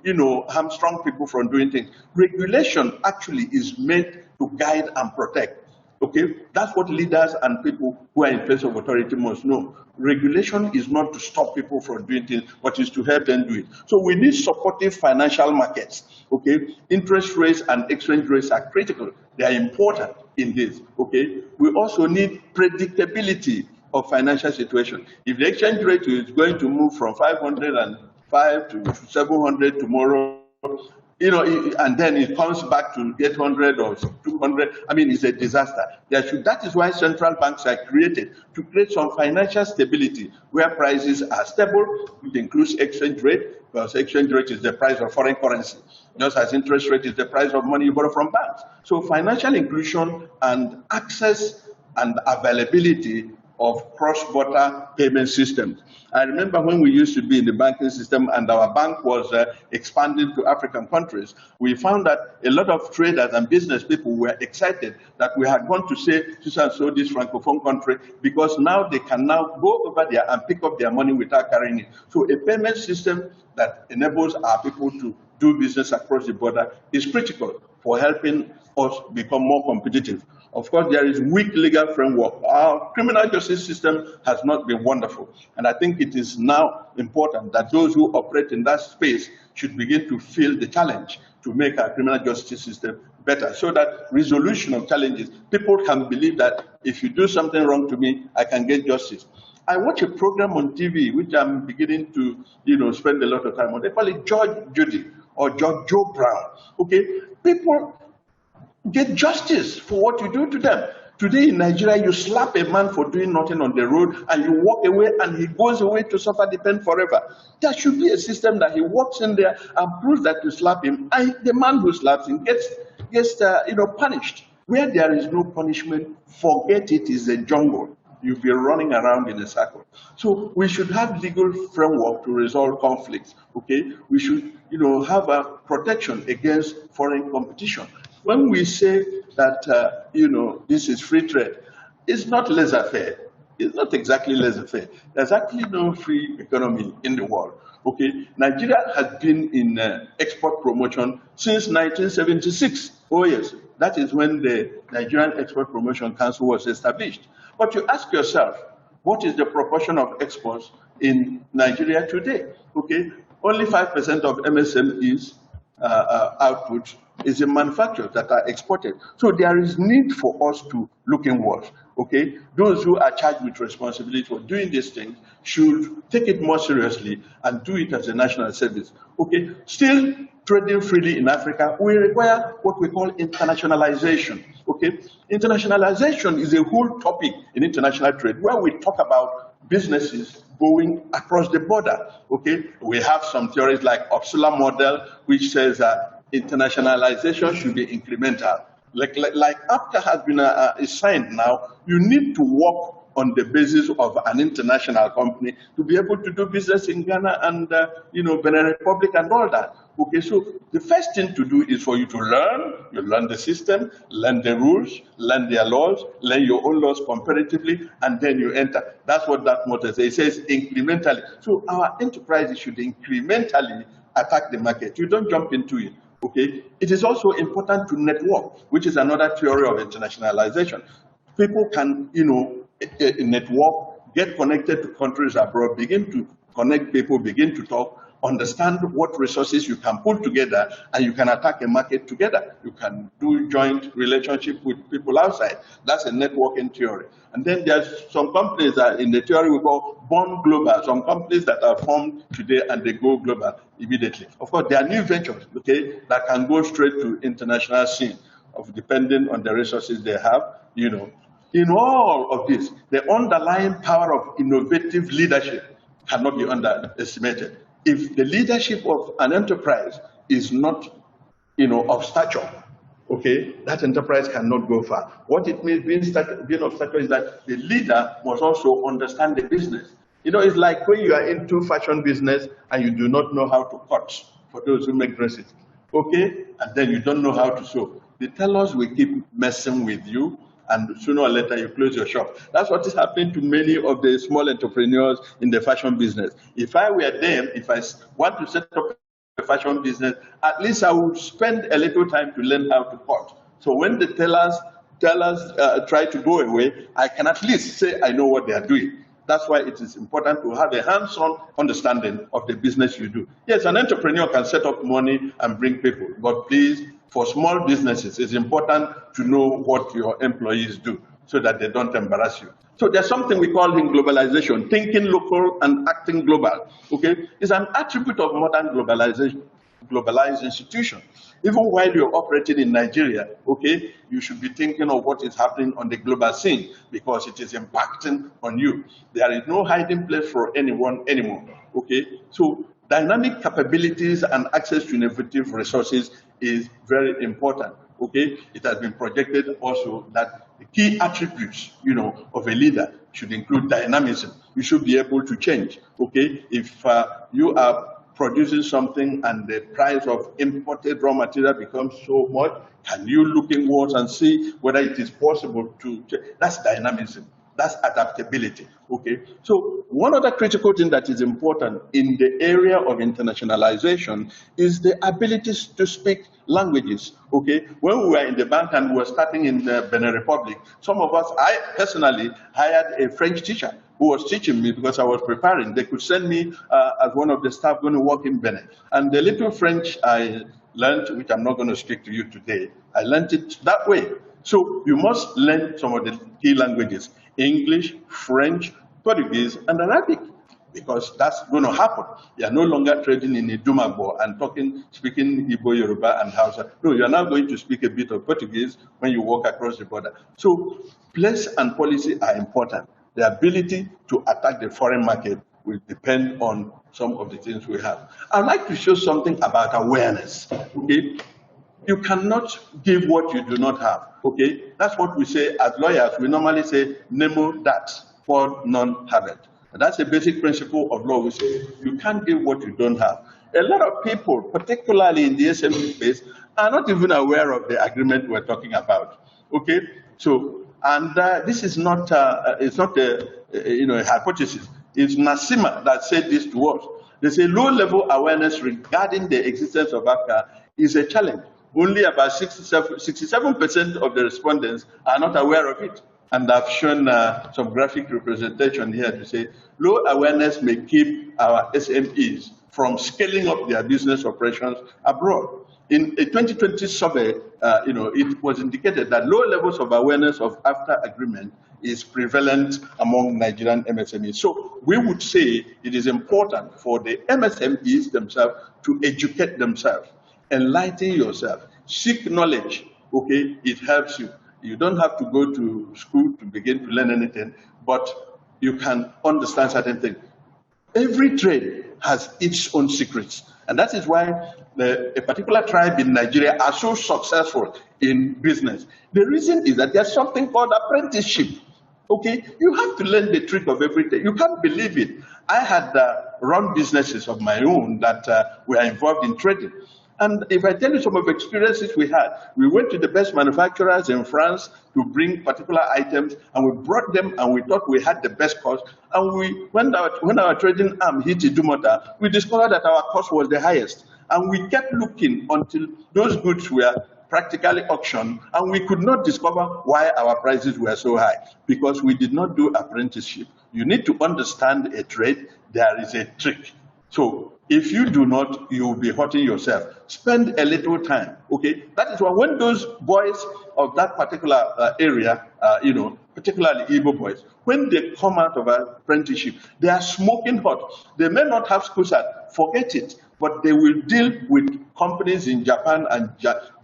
hamstrung people from doing things. Regulation actually is meant to guide and protect. Okay, that's what leaders and people who are in place of authority must know. Regulation is not to stop people from doing things, but is to help them do it. So we need supportive financial markets. Okay, interest rates and exchange rates are critical. They are important in this. Okay, we also need predictability of financial situation. If the exchange rate is going to move from 505 to 700 tomorrow, and then it comes back to 800 or 200. I mean, it's a disaster. That is why central banks are created, to create some financial stability where prices are stable, which includes exchange rate, because exchange rate is the price of foreign currency, just as interest rate is the price of money you borrow from banks. So financial inclusion and access and availability of cross-border payment systems. I remember when we used to be in the banking system and our bank was expanding to African countries, we found that a lot of traders and business people were excited that we had gone to say, so this Francophone country, because now they can now go over there and pick up their money without carrying it. So a payment system that enables our people to do business across the border is critical for helping us become more competitive. Of course, there is weak legal framework. Our criminal justice system has not been wonderful. And I think it is now important that those who operate in that space should begin to feel the challenge to make our criminal justice system better, so that resolution of challenges, people can believe that if you do something wrong to me, I can get justice. I watch a program on TV, which I'm beginning to, spend a lot of time on. They call it Judge Judy or Judge Joe Brown. Okay, people get justice for what you do to them. Today in Nigeria, you slap a man for doing nothing on the road and you walk away and he goes away to suffer the pain forever. There should be a system that he walks in there and proves that you slap him, and the man who slaps him gets punished. Where there is no punishment, forget it is a jungle. You'll be running around in a circle. So we should have legal framework to resolve conflicts. Okay, we should have a protection against foreign competition. When we say that this is free trade, it's not laissez-faire. It's not exactly laissez-faire. There's actually no free economy in the world. Okay, Nigeria has been in export promotion since 1976. Oh yes, that is when the Nigerian Export Promotion Council was established. But you ask yourself, what is the proportion of exports in Nigeria today? Okay, only 5% of MSMEs output is in manufacturers that are exported. So there is need for us to look inwards. Okay, those who are charged with responsibility for doing these things should take it more seriously and do it as a national service. Okay, still trading freely in Africa, we require what we call internationalization. Okay, internationalization is a whole topic in international trade where we talk about businesses going across the border. Okay, we have some theories like Uppsala model, which says that internationalization should be incremental. Like AfCFTA has been signed now, you need to work on the basis of an international company to be able to do business in Ghana and Benin Republic and all that. Okay, so the first thing to do is for you to learn. You learn the system, learn the rules, learn their laws, learn your own laws comparatively, and then you enter. That's what that motto says. It says incrementally. So our enterprises should incrementally attack the market. You don't jump into it. Okay, it is also important to network, which is another theory of internationalization. People can, network, get connected to countries abroad, begin to connect people, begin to talk, understand what resources you can pull together, and you can attack a market together. You can do joint relationship with people outside. That's a networking theory. And then there's some companies that in the theory we call born global, some companies that are formed today and they go global immediately. Of course, there are new ventures, okay, that can go straight to international scene, depending on the resources they have, In all of this, the underlying power of innovative leadership cannot be underestimated. If the leadership of an enterprise is not, of stature, okay, that enterprise cannot go far. What it means being of stature is that the leader must also understand the business. It's like when you are into fashion business and you do not know how to cut, for those who make dresses, okay, and then you don't know how to sew. The tailors will keep messing with you, and sooner or later you close your shop. That's what is happening to many of the small entrepreneurs in the fashion business. If I were them, if I want to set up a fashion business, at least I would spend a little time to learn how to cut. So when the tailors try to go away, I can at least say I know what they are doing. That's why it is important to have a hands-on understanding of the business you do. Yes, an entrepreneur can set up money and bring people, but please, for small businesses, it's important to know what your employees do so that they don't embarrass you. So there's something we call in globalization, thinking local and acting global. Okay, it's an attribute of modern globalization, globalized institution. Even while you're operating in Nigeria, okay, you should be thinking of what is happening on the global scene because it is impacting on you. There is no hiding place for anyone anymore. Okay, so dynamic capabilities and access to innovative resources is very important. Okay, it has been projected also that the key attributes, of a leader should include dynamism. You should be able to change. Okay, if you are producing something and the price of imported raw material becomes so much, can you look inwards and see whether it is possible to change? That's dynamism. That's adaptability. Okay. So one other critical thing that is important in the area of internationalization is the ability to speak languages. Okay. When we were in the bank and we were starting in the Benin Republic, some of us, I personally hired a French teacher who was teaching me because I was preparing. They could send me as one of the staff going to work in Benin. And the little French I learned, which I'm not going to speak to you today, I learned it that way. So you must learn some of the key languages: English, French, Portuguese, and Arabic, because that's going to happen. You are no longer trading in Idumagbo and speaking Igbo, Yoruba, and Hausa. No, you are now going to speak a bit of Portuguese when you walk across the border. So place and policy are important. The ability to attack the foreign market will depend on some of the things we have. I'd like to show something about awareness. Okay, you cannot give what you do not have. Okay, that's what we say as lawyers. We normally say nemo dat, for none have it. That's a basic principle of law. We say you can't give what you don't have. A lot of people, particularly in the SME space, are not even aware of the agreement we're talking about. Okay, so and this is not it's not a hypothesis. It's Nasima that said this to us. They say low-level awareness regarding the existence of AfCFTA is a challenge. Only about 67% of the respondents are not aware of it. And I've shown some graphic representation here to say low awareness may keep our SMEs from scaling up their business operations abroad. In a 2020 survey, it was indicated that low levels of awareness of AfCFTA agreement is prevalent among Nigerian MSMEs. So we would say it is important for the MSMEs themselves to educate themselves, enlighten yourself, seek knowledge. Okay, it helps you. You don't have to go to school to begin to learn anything, but you can understand certain things. Every trade has its own secrets, and that is why a particular tribe in Nigeria are so successful in business. The reason is that there's something called apprenticeship. Okay, you have to learn the trick of everything. You can't believe it. I had run businesses of my own that were involved in trading. And if I tell you some of the experiences we had, we went to the best manufacturers in France to bring particular items, and we brought them, and we thought we had the best cost. And when our trading arm hit Idumota, we discovered that our cost was the highest. And we kept looking until those goods were practically auctioned, and we could not discover why our prices were so high, because we did not do apprenticeship. You need to understand a trade. There is a trick. So if you do not, you will be hurting yourself. Spend a little time, okay? That is why when those boys of that particular area, particularly Igbo boys, when they come out of apprenticeship, they are smoking hot. They may not have school cert, forget it, but they will deal with companies in Japan and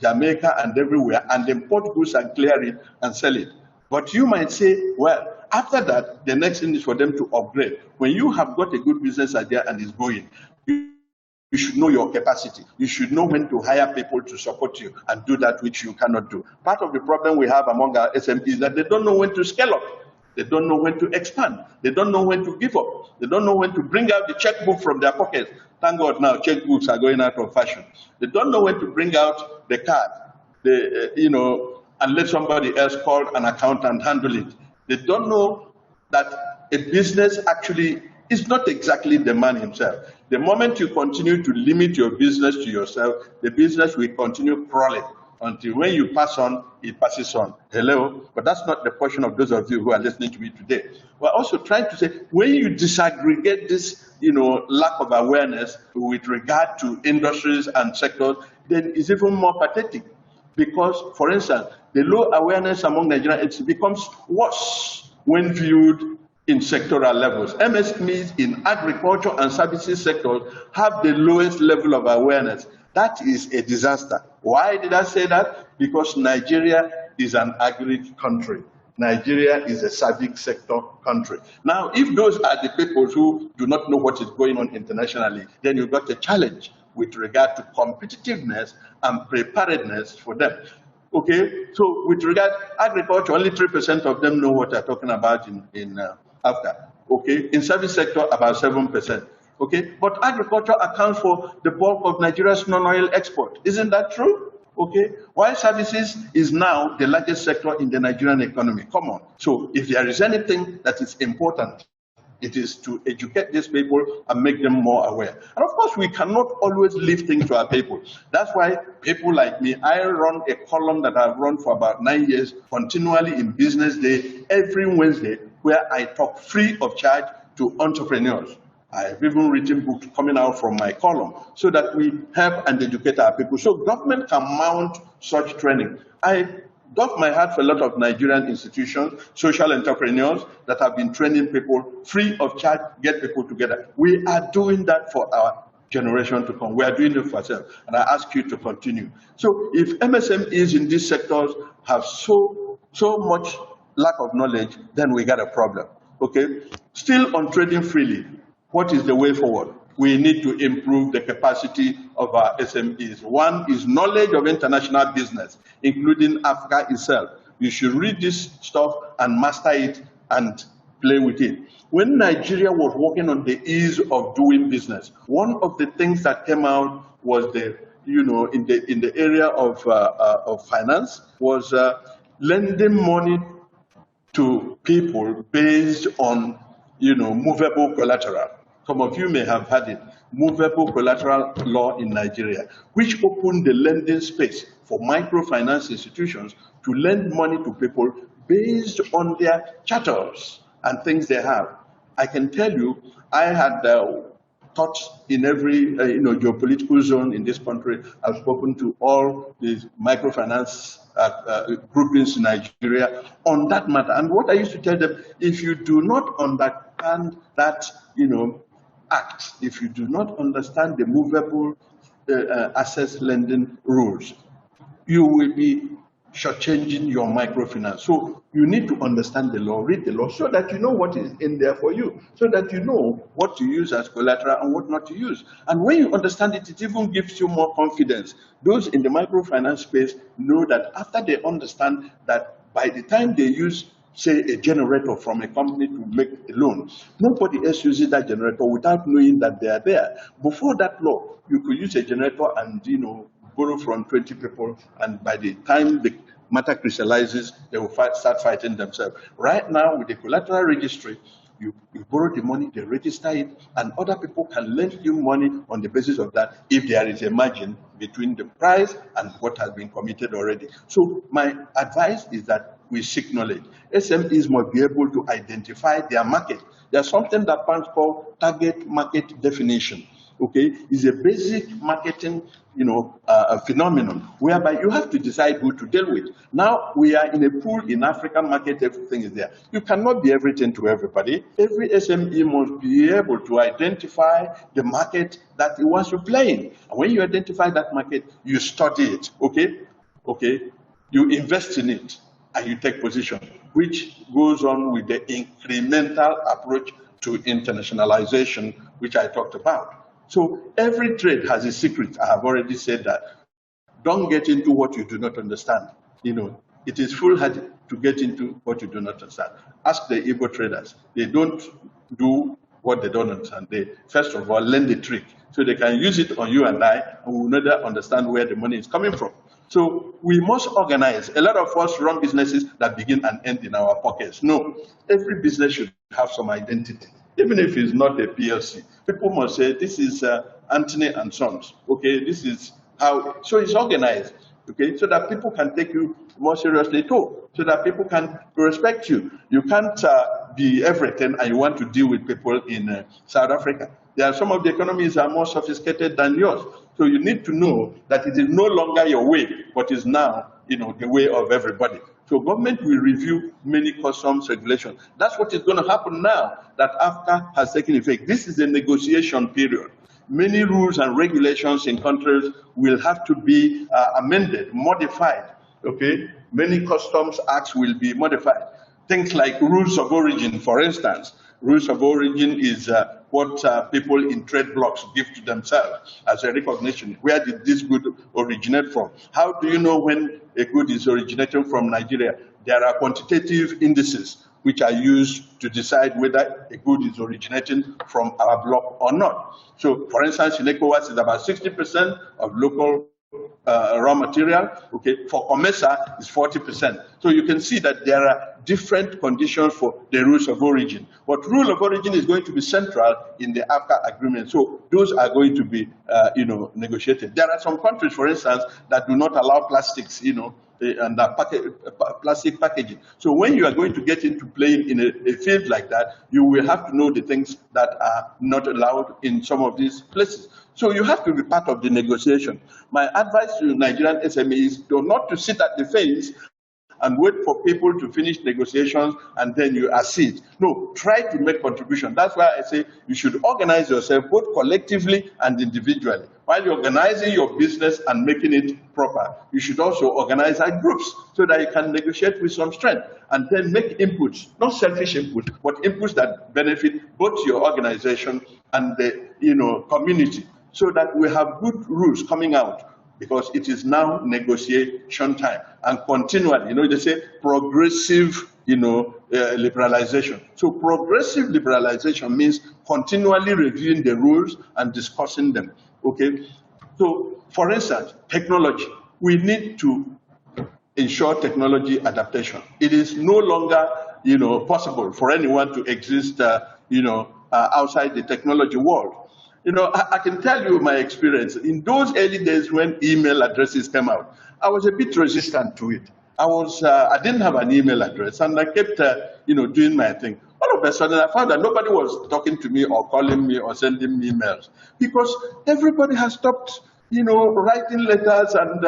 Jamaica and everywhere, and import goods and clear it and sell it. But you might say, well, after that, the next thing is for them to upgrade. When you have got a good business idea and it's going, you should know your capacity. You should know when to hire people to support you and do that which you cannot do. Part of the problem we have among our SMEs is that they don't know when to scale up. They don't know when to expand. They don't know when to give up. They don't know when to bring out the checkbook from their pockets. Thank God now checkbooks are going out of fashion. They don't know when to bring out the card, and let somebody else call an accountant handle it. They don't know that a business actually is not exactly the man himself. The moment you continue to limit your business to yourself, the business will continue crawling until when you pass on, it passes on. Hello? But that's not the portion of those of you who are listening to me today. We're also trying to say, when you disaggregate this, lack of awareness with regard to industries and sectors, then it's even more pathetic. Because, for instance, the low awareness among Nigerians, it becomes worse when viewed in sectoral levels. MSMEs in agriculture and services sectors have the lowest level of awareness. That is a disaster. Why did I say that? Because Nigeria is an agri country. Nigeria is a service sector country. Now, if those are the people who do not know what is going on internationally, then you've got a challenge with regard to competitiveness and preparedness for them. Okay, so with regard to agriculture, only 3% of them know what they're talking about in AfCFTA. Okay, in service sector, about 7%. Okay, but agriculture accounts for the bulk of Nigeria's non-oil export. Isn't that true? Okay, while services is now the largest sector in the Nigerian economy. Come on. So if there is anything that is important, it is to educate these people and make them more aware. And of course, we cannot always leave things to our people. That's why people like me, I run a column that I've run for about 9 years, continually in Business Day, every Wednesday, where I talk free of charge to entrepreneurs. I've even written books coming out from my column so that we help and educate our people. So government can mount such training. I Doff my heart for a lot of Nigerian institutions, social entrepreneurs that have been training people free of charge, get people together. We are doing that for our generation to come. We are doing it for ourselves, and I ask you to continue. So if MSMEs in these sectors have so much lack of knowledge, then we got a problem, okay? Still on trading freely, what is the way forward? We need to improve the capacity of our SMEs. One is knowledge of international business, including Africa itself. You should read this stuff and master it and play with it. When Nigeria was working on the ease of doing business, one of the things that came out was the, in the area of finance, was lending money to people based on, movable collateral. Some of you may have had it, movable collateral law in Nigeria, which opened the lending space for microfinance institutions to lend money to people based on their chattels and things they have. I can tell you, I had taught in every geopolitical zone in this country. I've spoken to all these microfinance groupings in Nigeria on that matter. And what I used to tell them, if you do not understand that, act, if you do not understand the movable assets lending rules, you will be shortchanging your microfinance. So you need to understand the law, read the law, so that you know what is in there for you, so that you know what to use as collateral and what not to use. And when you understand it, it even gives you more confidence. Those in the microfinance space know that after they understand that by the time they use, say, a generator from a company to make a loan, nobody else uses that generator without knowing that they are there. Before that law, you could use a generator and, borrow from 20 people, and by the time the matter crystallizes, they will start fighting themselves. Right now, with the collateral registry, you borrow the money, they register it, and other people can lend you money on the basis of that if there is a margin between the price and what has been committed already. So my advice is that we seek knowledge. SMEs must be able to identify their market. There's something that Pans call target market definition. Okay, is a basic marketing, phenomenon whereby you have to decide who to deal with. Now we are in a pool in African market, everything is there. You cannot be everything to everybody. Every SME must be able to identify the market that it wants to play in. And when you identify that market, you study it, okay? You invest in it and you take position, which goes on with the incremental approach to internationalization, which I talked about. So every trade has a secret. I have already said that. Don't get into what you do not understand. It is foolhardy to get into what you do not understand. Ask the Igbo traders. They don't do what they don't understand. They, first of all, learn the trick so they can use it on you and I, and we will never understand where the money is coming from. So we must organize. A lot of us run businesses that begin and end in our pockets. No, every business should have some identity. Even if it's not a PLC, people must say, this is Anthony and Sons, okay? This is how, so it's organized, okay? So that people can take you more seriously too, so that people can respect you. You can't be everything and you want to deal with people in South Africa. There are some of the economies are more sophisticated than yours. So you need to know that it is no longer your way, but is now, the way of everybody. So government will review many customs regulations. That's what is going to happen now that AfCFTA has taken effect. This is a negotiation period. Many rules and regulations in countries will have to be amended, modified, okay? Many customs acts will be modified. Things like rules of origin, for instance. Rules of origin is what people in trade blocks give to themselves as a recognition. Where did this good originate from? How do you know when a good is originating from Nigeria? There are quantitative indices which are used to decide whether a good is originating from our block or not. So, for instance, in ECOWAS, it's about 60% of local raw material. Okay, for COMESA, it's 40%. So you can see that there are different conditions for the rules of origin. But rule of origin is going to be central in the AfCFTA agreement. So those are going to be, negotiated. There are some countries, for instance, that do not allow plastics, and plastic packaging. So when you are going to get into playing in a field like that, you will have to know the things that are not allowed in some of these places. So you have to be part of the negotiation. My advice to Nigerian SMEs is not to sit at the fence and wait for people to finish negotiations and then you accede. No, try to make contribution. That's why I say you should organize yourself both collectively and individually. While you're organizing your business and making it proper, you should also organize our groups so that you can negotiate with some strength and then make inputs, not selfish inputs, but inputs that benefit both your organization and the community, so that we have good rules coming out, because it is now negotiation time and continually, they say progressive, liberalization. So progressive liberalization means continually reviewing the rules and discussing them, okay? So for instance, technology, we need to ensure technology adaptation. It is no longer, possible for anyone to exist, outside the technology world. I can tell you my experience. In those early days when email addresses came out, I was a bit resistant to it. I didn't have an email address, and I kept, doing my thing. All of a sudden, I found that nobody was talking to me or calling me or sending me emails, because everybody has stopped, writing letters and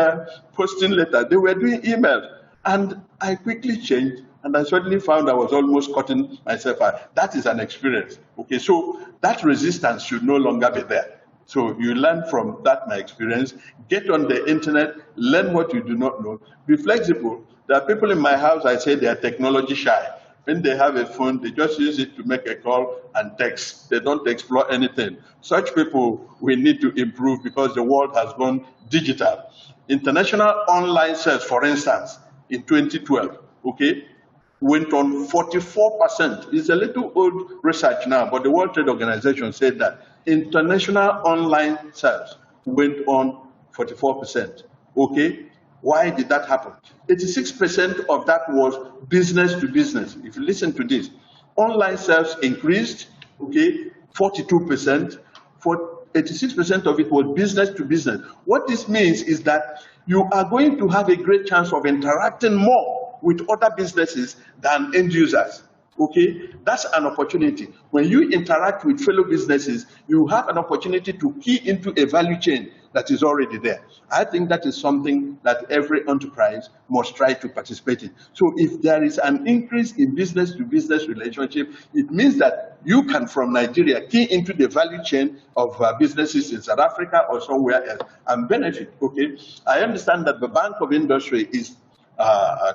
posting letters. They were doing emails, and I quickly changed. And I suddenly found I was almost cutting myself out. That is an experience. Okay, so that resistance should no longer be there. So you learn from that, my experience. Get on the internet, learn what you do not know. Be flexible. There are people in my house, I say they are technology shy. When they have a phone, they just use it to make a call and text. They don't explore anything. Such people, we need to improve, because the world has gone digital. International online sales, for instance, in 2012, okay, went on 44%. It's a little old research now, but the World Trade Organization said that international online sales went on 44%. Okay, why did that happen? 86% of that was business to business. If you listen to this, online sales increased, okay, 42%. 86% of it was business to business. What this means is that you are going to have a great chance of interacting more with other businesses than end users. Okay, that's an opportunity. When you interact with fellow businesses, you have an opportunity to key into a value chain that is already there. I think that is something that every enterprise must try to participate in. So if there is an increase in business-to-business relationship, it means that you can, from Nigeria, key into the value chain of businesses in South Africa or somewhere else and benefit. Okay, I understand that the Bank of Industry is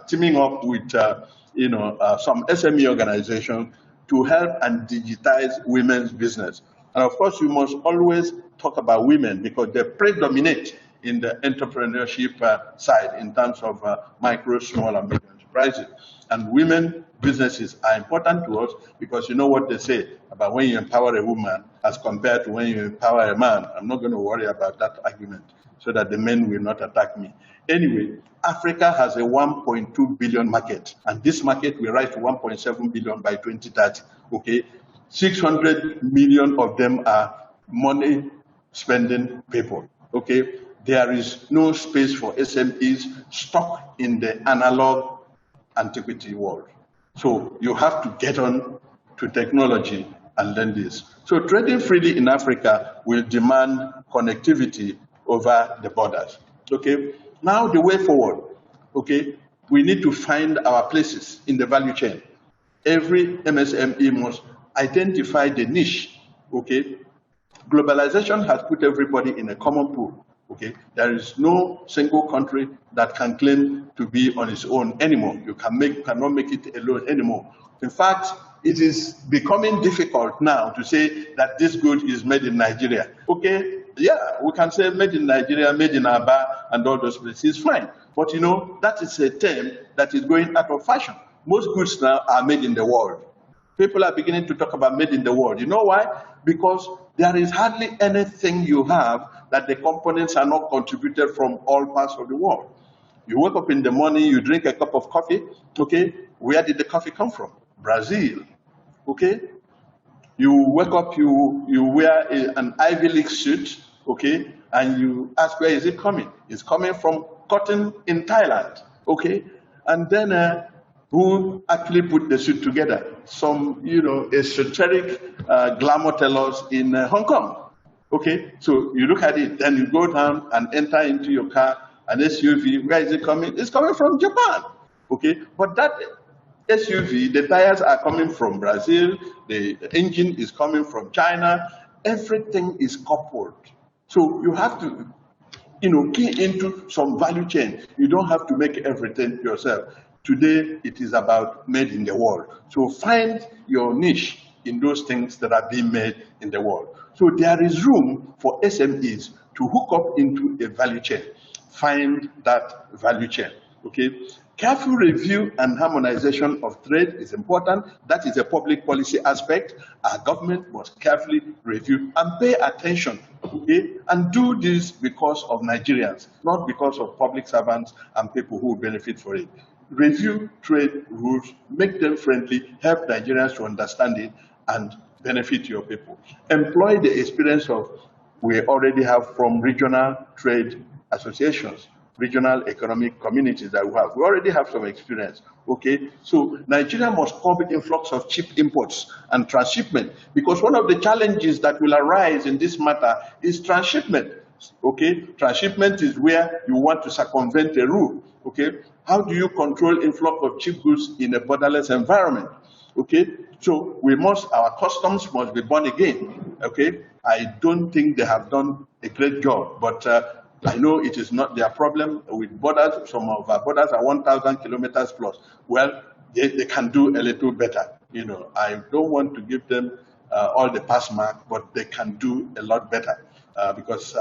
teaming up with some SME organizations to help and digitize women's business. And of course, you must always talk about women, because they predominate in the entrepreneurship side in terms of micro, small, and medium enterprises. And women businesses are important to us, because you know what they say about when you empower a woman as compared to when you empower a man. I'm not going to worry about that argument, so that the men will not attack me. Anyway, Africa has a 1.2 billion market, and this market will rise to 1.7 billion by 2030. Okay, 600 million of them are money spending people. Okay, there is no space for SMEs stuck in the analog antiquity world. So you have to get on to technology and learn this. So trading freely in Africa will demand connectivity over the borders. Okay, now the way forward, okay, we need to find our places in the value chain. Every MSME must identify the niche, okay? Globalization has put everybody in a common pool, okay? There is no single country that can claim to be on its own anymore. You cannot make it alone anymore. In fact, it is becoming difficult now to say that this good is made in Nigeria. Okay, yeah, we can say made in Nigeria, made in Aba, and all those places, fine. But you know, that is a term that is going out of fashion. Most goods now are made in the world. People are beginning to talk about made in the world. You know why? Because there is hardly anything you have that the components are not contributed from all parts of the world. You wake up in the morning, you drink a cup of coffee, okay? Where did the coffee come from? Brazil, okay? You wake up, you wear an Ivy League suit, okay? And you ask, where is it coming? It's coming from cotton in Thailand, okay? And then who actually put the suit together? Some, esoteric glamour tellers in Hong Kong, okay? So you look at it, then you go down and enter into your car, an SUV, where is it coming? It's coming from Japan, Okay, but that SUV, the tires are coming from Brazil, the engine is coming from China, everything is coupled. So you have to, key into some value chain. You don't have to make everything yourself. Today, it is about made in the world. So find your niche in those things that are being made in the world. So there is room for SMEs to hook up into a value chain. Find that value chain, okay? Careful review and harmonization of trade is important. That is a public policy aspect. Our government must carefully review and pay attention, okay? And do this because of Nigerians, not because of public servants and people who benefit for it. Review trade rules, make them friendly, help Nigerians to understand it, and benefit your people. Employ the experience of we already have from regional trade associations, regional economic communities that we have. We already have some experience, okay? So Nigeria must curb influx of cheap imports and transshipment, because one of the challenges that will arise in this matter is transshipment, okay? Transshipment is where you want to circumvent a rule, okay? How do you control influx of cheap goods in a borderless environment, okay? So our customs must be born again, okay? I don't think they have done a great job, but I know it is not their problem with borders. Some of our borders are 1,000 kilometers plus. Well, they can do a little better. I don't want to give them all the pass mark, but they can do a lot better because,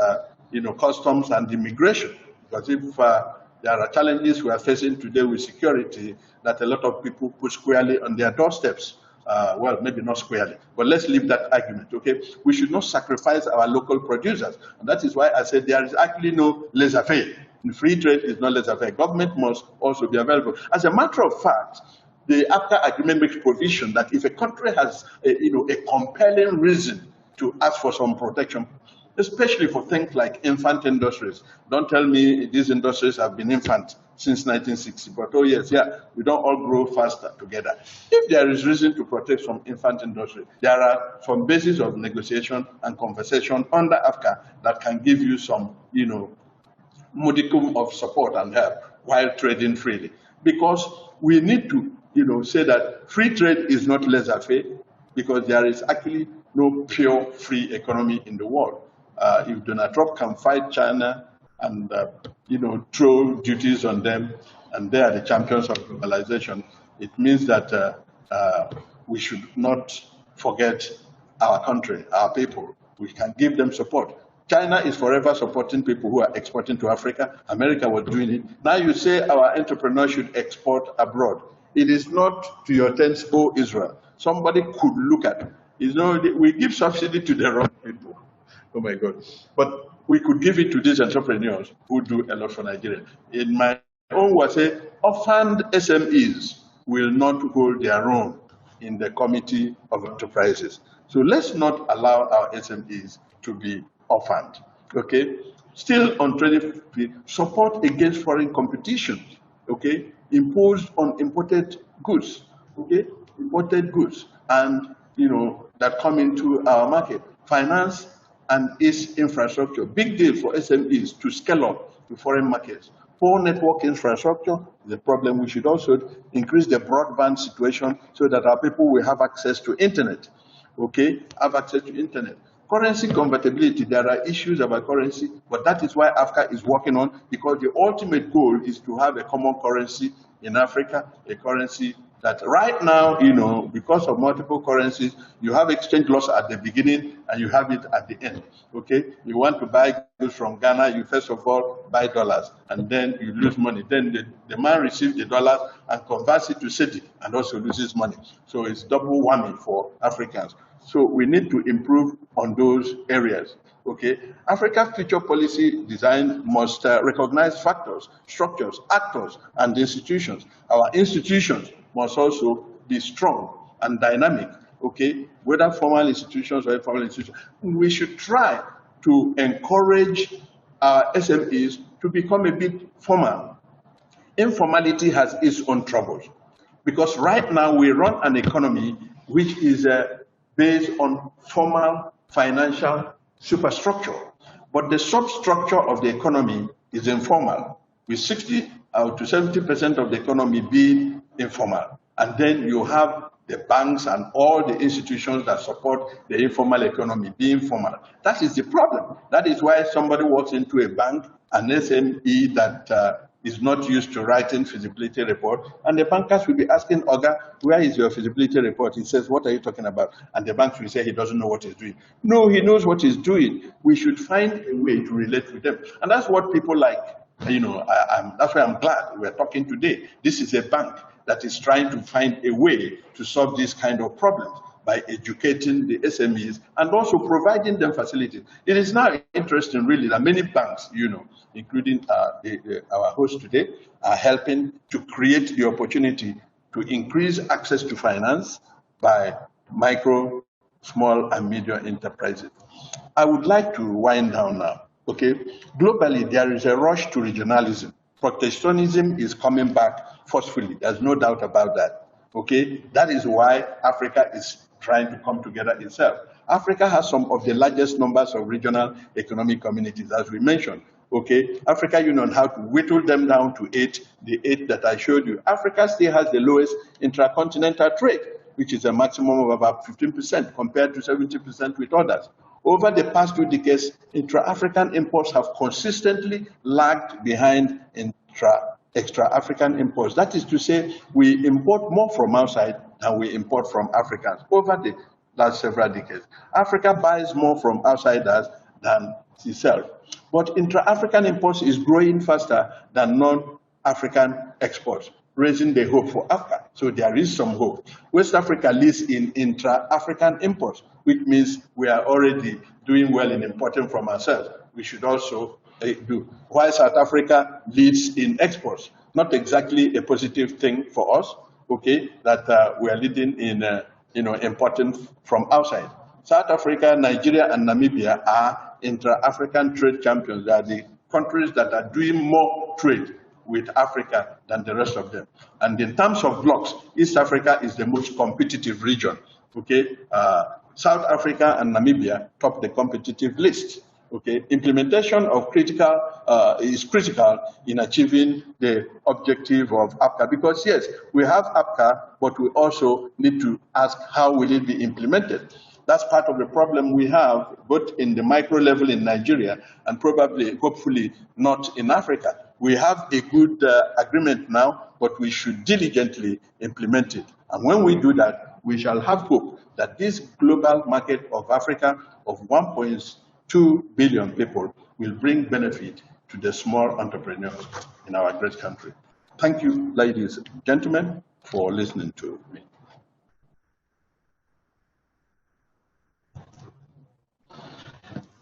customs and immigration. Because if there are challenges we are facing today with security that a lot of people put squarely on their doorsteps. Well, maybe not squarely, but let's leave that argument, okay? We should not sacrifice our local producers. And that is why I said there is actually no laissez-faire. Free trade is not laissez-faire. Government must also be available. As a matter of fact, the AfCFTA agreement makes provision that if a country has a compelling reason to ask for some protection, especially for things like infant industries. Don't tell me these industries have been infant since 1960, but oh yes, yeah, we don't all grow faster together. If there is reason to protect some infant industry, there are some basis of negotiation and conversation under AfCFTA that can give you some, modicum of support and help while trading freely. Because we need to, say that free trade is not laissez-faire, because there is actually no pure free economy in the world. If Donald Trump can fight China and throw duties on them, and they are the champions of globalization, it means that we should not forget our country, our people. We can give them support. China is forever supporting people who are exporting to Africa. America was doing it. Now you say our entrepreneurs should export abroad. It is not to your tents, oh Israel. Somebody could look at it. We give subsidy to the wrong people. Oh my God. But we could give it to these entrepreneurs who do a lot for Nigeria. In my own words, orphaned SMEs will not hold their own in the Committee of Enterprises. So let's not allow our SMEs to be orphaned, okay? Still on trade, support against foreign competition, okay? Imposed on imported goods, okay? Imported goods, and that come into our market. Finance and its infrastructure. Big deal for SMEs to scale up to foreign markets. Poor network infrastructure is a problem. We should also increase the broadband situation so that our people will have access to internet, okay? Have access to internet. Currency convertibility, there are issues about currency, but that is why AfCFTA is working on, because the ultimate goal is to have a common currency in Africa, a currency that right now, because of multiple currencies, you have exchange loss at the beginning and you have it at the end, okay? You want to buy goods from Ghana, you first of all buy dollars, and then you lose money. Then the man receives the dollars and converts it to cedi and also loses money. So it's double whammy for Africans. So we need to improve on those areas, okay? Africa future policy design must recognize factors, structures, actors, and institutions. Our institutions must also be strong and dynamic, okay? Whether formal institutions or informal institutions. We should try to encourage our SMEs to become a bit formal. Informality has its own troubles, because right now we run an economy which is based on formal financial superstructure, but the substructure of the economy is informal, with 60 to 70% of the economy being informal. And then you have the banks and all the institutions that support the informal economy being formal. That is the problem. That is why somebody walks into a bank, an SME that is not used to writing feasibility report, and the bankers will be asking, Oga, where is your feasibility report? He says, what are you talking about? And the banks will say he doesn't know what he's doing. No, he knows what he's doing. We should find a way to relate with them. And that's what people like, that's why I'm glad we're talking today. This is a bank that is trying to find a way to solve these kind of problems by educating the SMEs and also providing them facilities. It is now interesting, really, that many banks, including our host today, are helping to create the opportunity to increase access to finance by micro, small, and medium enterprises. I would like to wind down now. Okay, globally, there is a rush to regionalism. Protectionism is coming back forcefully. There's no doubt about that. Okay, that is why Africa is trying to come together itself. Africa has some of the largest numbers of regional economic communities, as we mentioned. Okay, Africa Union had to whittle them down to 8, the 8 that I showed you. Africa still has the lowest intracontinental trade, which is a maximum of about 15% compared to 70% with others. Over the past 2 decades, intra-African imports have consistently lagged behind extra-African imports. That is to say, we import more from outside than we import from Africans over the last several decades. Africa buys more from outsiders than itself. But intra-African imports is growing faster than non-African exports, raising the hope for Africa. So there is some hope. West Africa leads in intra-African imports, which means we are already doing well in importing from ourselves. We should also do. While South Africa leads in exports, not exactly a positive thing for us, okay, that we are leading in importing from outside. South Africa, Nigeria, and Namibia are intra-African trade champions. They are the countries that are doing more trade with Africa than the rest of them. And in terms of blocks, East Africa is the most competitive region. Okay, South Africa and Namibia top the competitive list. Okay, implementation of is critical in achieving the objective of AfCFTA, because yes, we have AfCFTA, but we also need to ask how will it be implemented. That's part of the problem we have, both in the micro level in Nigeria and probably, hopefully, not in Africa. We have a good agreement now, but we should diligently implement it. And when we do that, we shall have hope that this global market of Africa of 1.2 billion people will bring benefit to the small entrepreneurs in our great country. Thank you, ladies and gentlemen, for listening to me.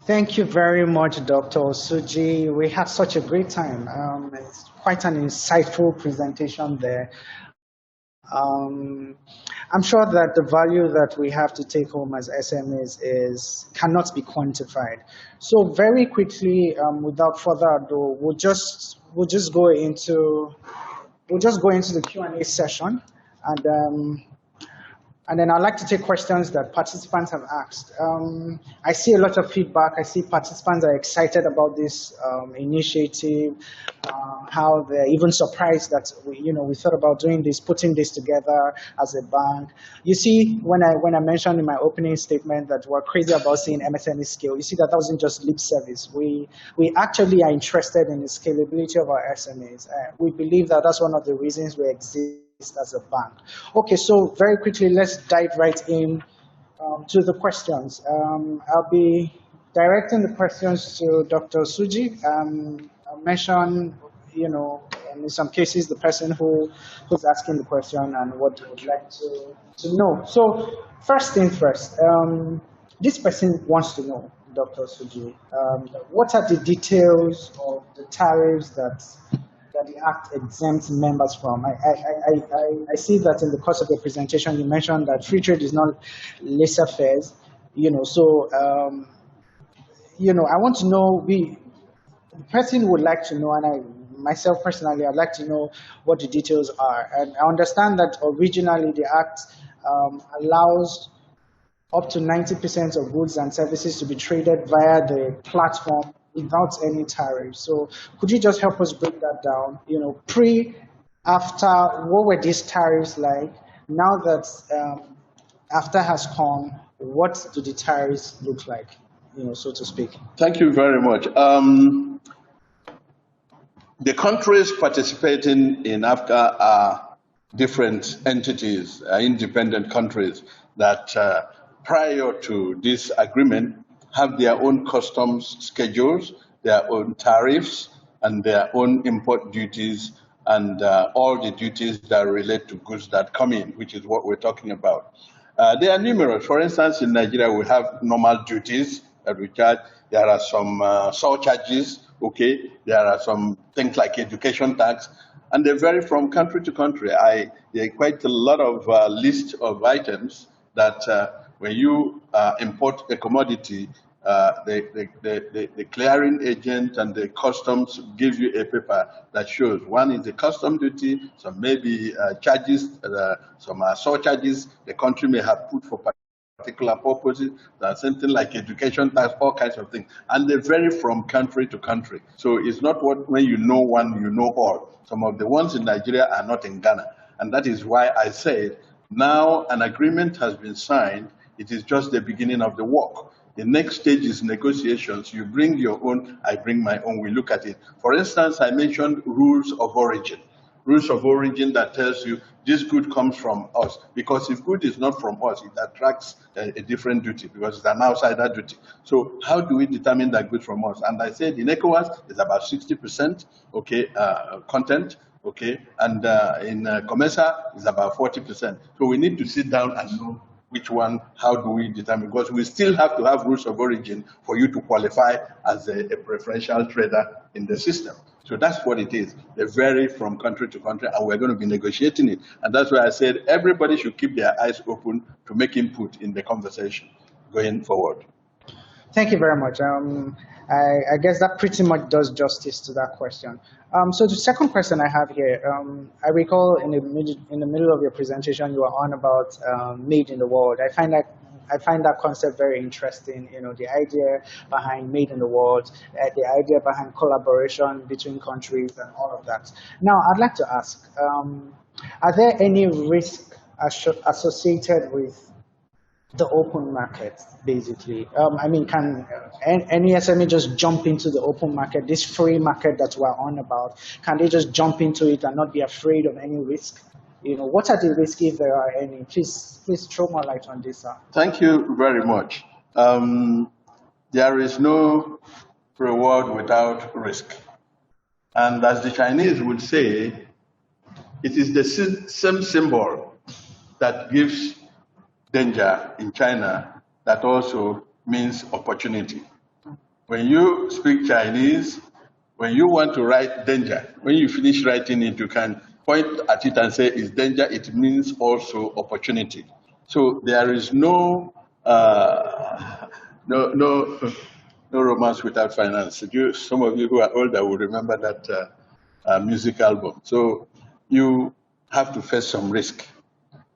Thank you very much, Dr. Osuji. We had such a great time. It's quite an insightful presentation there. I'm sure that the value that we have to take home as SMEs cannot be quantified. So very quickly, without further ado, we'll just go into the Q&A session, and then I'd like to take questions that participants have asked. I see a lot of feedback. I see participants are excited about this initiative, how they're even surprised that we thought about doing this, putting this together as a bank. You see, when I mentioned in my opening statement that we're crazy about seeing MSME scale, you see that wasn't just lip service. We actually are interested in the scalability of our SMEs. We believe that that's one of the reasons we exist as a bank. Okay, so very quickly, let's dive right in to the questions. I'll be directing the questions to Dr. Osuji. I'll mention, in some cases, the person who's asking the question and what they would like to know. So first thing first, this person wants to know, Dr. Osuji, what are the details of the tariffs that the Act exempts members from? I see that in the course of the presentation you mentioned that free trade is not laissez-faire, so I want to know, the person would like to know, and myself personally, I'd like to know what the details are. And I understand that originally the Act allows up to 90% of goods and services to be traded via the platform without any tariff. So could you just help us break that down? Pre, after, what were these tariffs like? Now that after has come, what do the tariffs look like, so to speak? Thank you very much. The countries participating in AfCFTA are different entities, independent countries that prior to this agreement have their own customs schedules, their own tariffs, and their own import duties, and all the duties that relate to goods that come in, which is what we're talking about. They are numerous. For instance, in Nigeria, we have normal duties that we charge. There are some surcharges, okay? There are some things like education tax, and they vary from country to country. There are quite a lot of list of items that when you import a commodity, the clearing agent and the customs give you a paper that shows one is the custom duty, some maybe charges, some surcharges the country may have put for particular purposes, that's something like education tax, all kinds of things. And they vary from country to country. So it's not when you know one, you know all. Some of the ones in Nigeria are not in Ghana. And that is why I said, now an agreement has been signed, it is just the beginning of the work. The next stage is negotiations. You bring your own, I bring my own, we look at it. For instance, I mentioned rules of origin. Rules of origin that tells you this good comes from us. Because if good is not from us, it attracts a different duty because it's an outsider duty. So how do we determine that good from us? And I said in ECOWAS, it's about 60%, okay, content, okay, and in COMESA, it's about 40%. So we need to sit down and know which one, how do we determine? Because we still have to have rules of origin for you to qualify as a preferential trader in the system. So that's what it is. They vary from country to country, and we're going to be negotiating it. And that's why I said everybody should keep their eyes open to make input in the conversation going forward. Thank you very much. I guess that pretty much does justice to that question. So the second question I have here, I recall in the middle of your presentation you were on about made in the world. I find that concept very interesting. The idea behind made in the world, the idea behind collaboration between countries, and all of that. Now, I'd like to ask: are there any risks associated with the open market, basically? I mean, can any SME just jump into the open market, this free market that we're on about? Can they just jump into it and not be afraid of any risk? What are the risks, if there are any? Please throw more light on this, sir. Thank you very much. There is no reward without risk. And as the Chinese would say, it is the same symbol that gives danger in China that also means opportunity. When you speak Chinese, when you want to write danger, when you finish writing it, you can point at it and say it's danger. It means also opportunity. So there is no romance without finance. Some of you who are older will remember that music album. So you have to face some risk.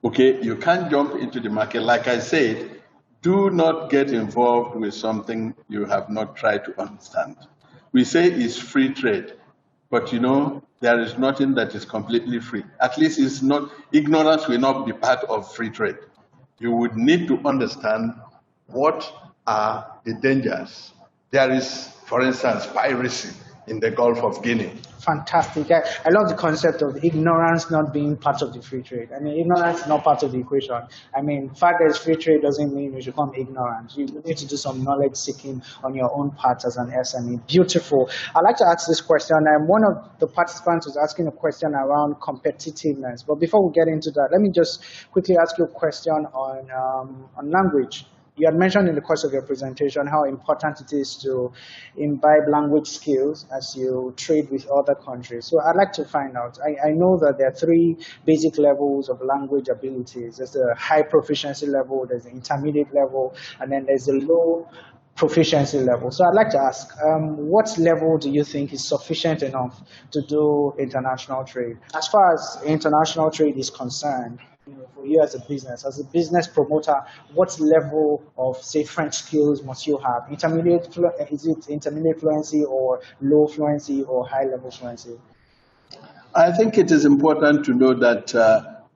Okay, you can't jump into the market. Like I said, do not get involved with something you have not tried to understand. We say it's free trade, but there is nothing that is completely free. At least it's not, ignorance will not be part of free trade. You would need to understand what are the dangers. There is, for instance, piracy in the Gulf of Guinea. Fantastic. I love the concept of ignorance not being part of the free trade. I mean, ignorance is not part of the equation. I mean, the fact that it's free trade doesn't mean you should become ignorant. You need to do some knowledge seeking on your own part as an SME. Beautiful. I'd like to ask this question. One of the participants was asking a question around competitiveness. But before we get into that, let me just quickly ask you a question on language. You had mentioned in the course of your presentation how important it is to imbibe language skills as you trade with other countries. So I'd like to find out, I know that there are three basic levels of language abilities. There's the high proficiency level, there's the intermediate level, and then there's the low proficiency level. So I'd like to ask, what level do you think is sufficient enough to do international trade? As far as international trade is concerned, for you as a business promoter, what level of, say, French skills must you have? Is it intermediate fluency or low fluency or high level fluency? I think it is important to know that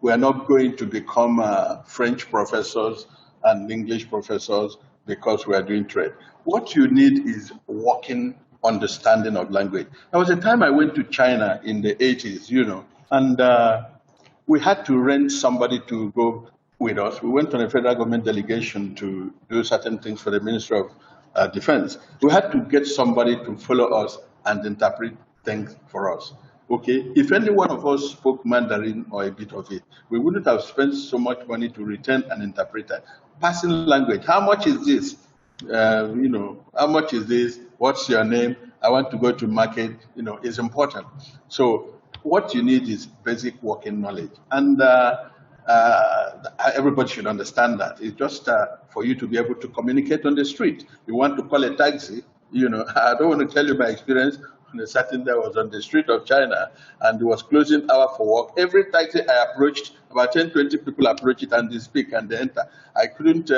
we are not going to become French professors and English professors because we are doing trade. What you need is working understanding of language. There was a time I went to China in the 80s, and we had to rent somebody to go with us. We went on a federal government delegation to do certain things for the Ministry of Defense. We had to get somebody to follow us and interpret things for us. Okay, if any one of us spoke Mandarin or a bit of it, we wouldn't have spent so much money to return an interpreter. Passing language, how much is this? How much is this? What's your name? I want to go to market, is important. So what you need is basic working knowledge. And everybody should understand that. It's just for you to be able to communicate on the street. You want to call a taxi, I don't want to tell you my experience. On a certain day I was on the street of China and it was closing hour for work. Every taxi I approached, about 10, 20 people approach it and they speak and they enter. I couldn't,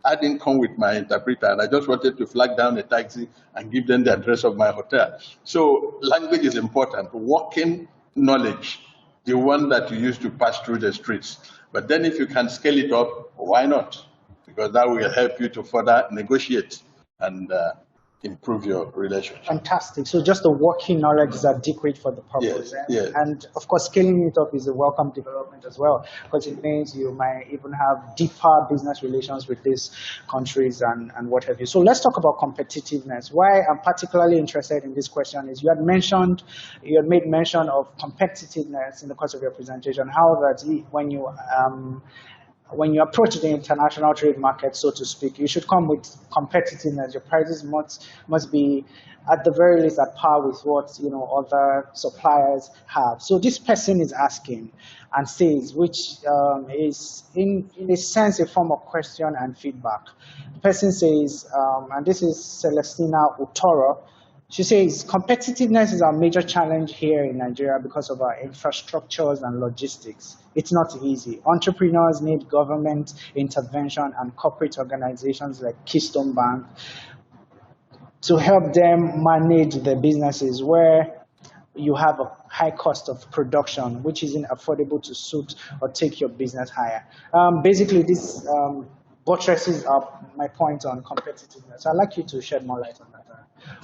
I didn't come with my interpreter and I just wanted to flag down a taxi and give them the address of my hotel. So language is important. Working knowledge, the one that you use to pass through the streets. But then if you can scale it up, why not? Because that will help you to further negotiate and improve your relationship. Fantastic. So just the working knowledge is adequate for the purpose. Yes. And of course, scaling it up is a welcome development as well, because it means you might even have deeper business relations with these countries and what have you. So let's talk about competitiveness. Why I'm particularly interested in this question is you had made mention of competitiveness in the course of your presentation, how that when you approach the international trade market, so to speak, you should come with competitiveness. Your prices must be, at the very least, at par with what other suppliers have. So this person is asking and says, which is in a sense a form of question and feedback. The person says, and this is Celestina Utoro. She says, competitiveness is our major challenge here in Nigeria because of our infrastructures and logistics. It's not easy. Entrepreneurs need government intervention and corporate organizations like Keystone Bank to help them manage their businesses where you have a high cost of production, which isn't affordable to suit or take your business higher. Basically, this buttresses up my point on competitiveness. I'd like you to shed more light on that.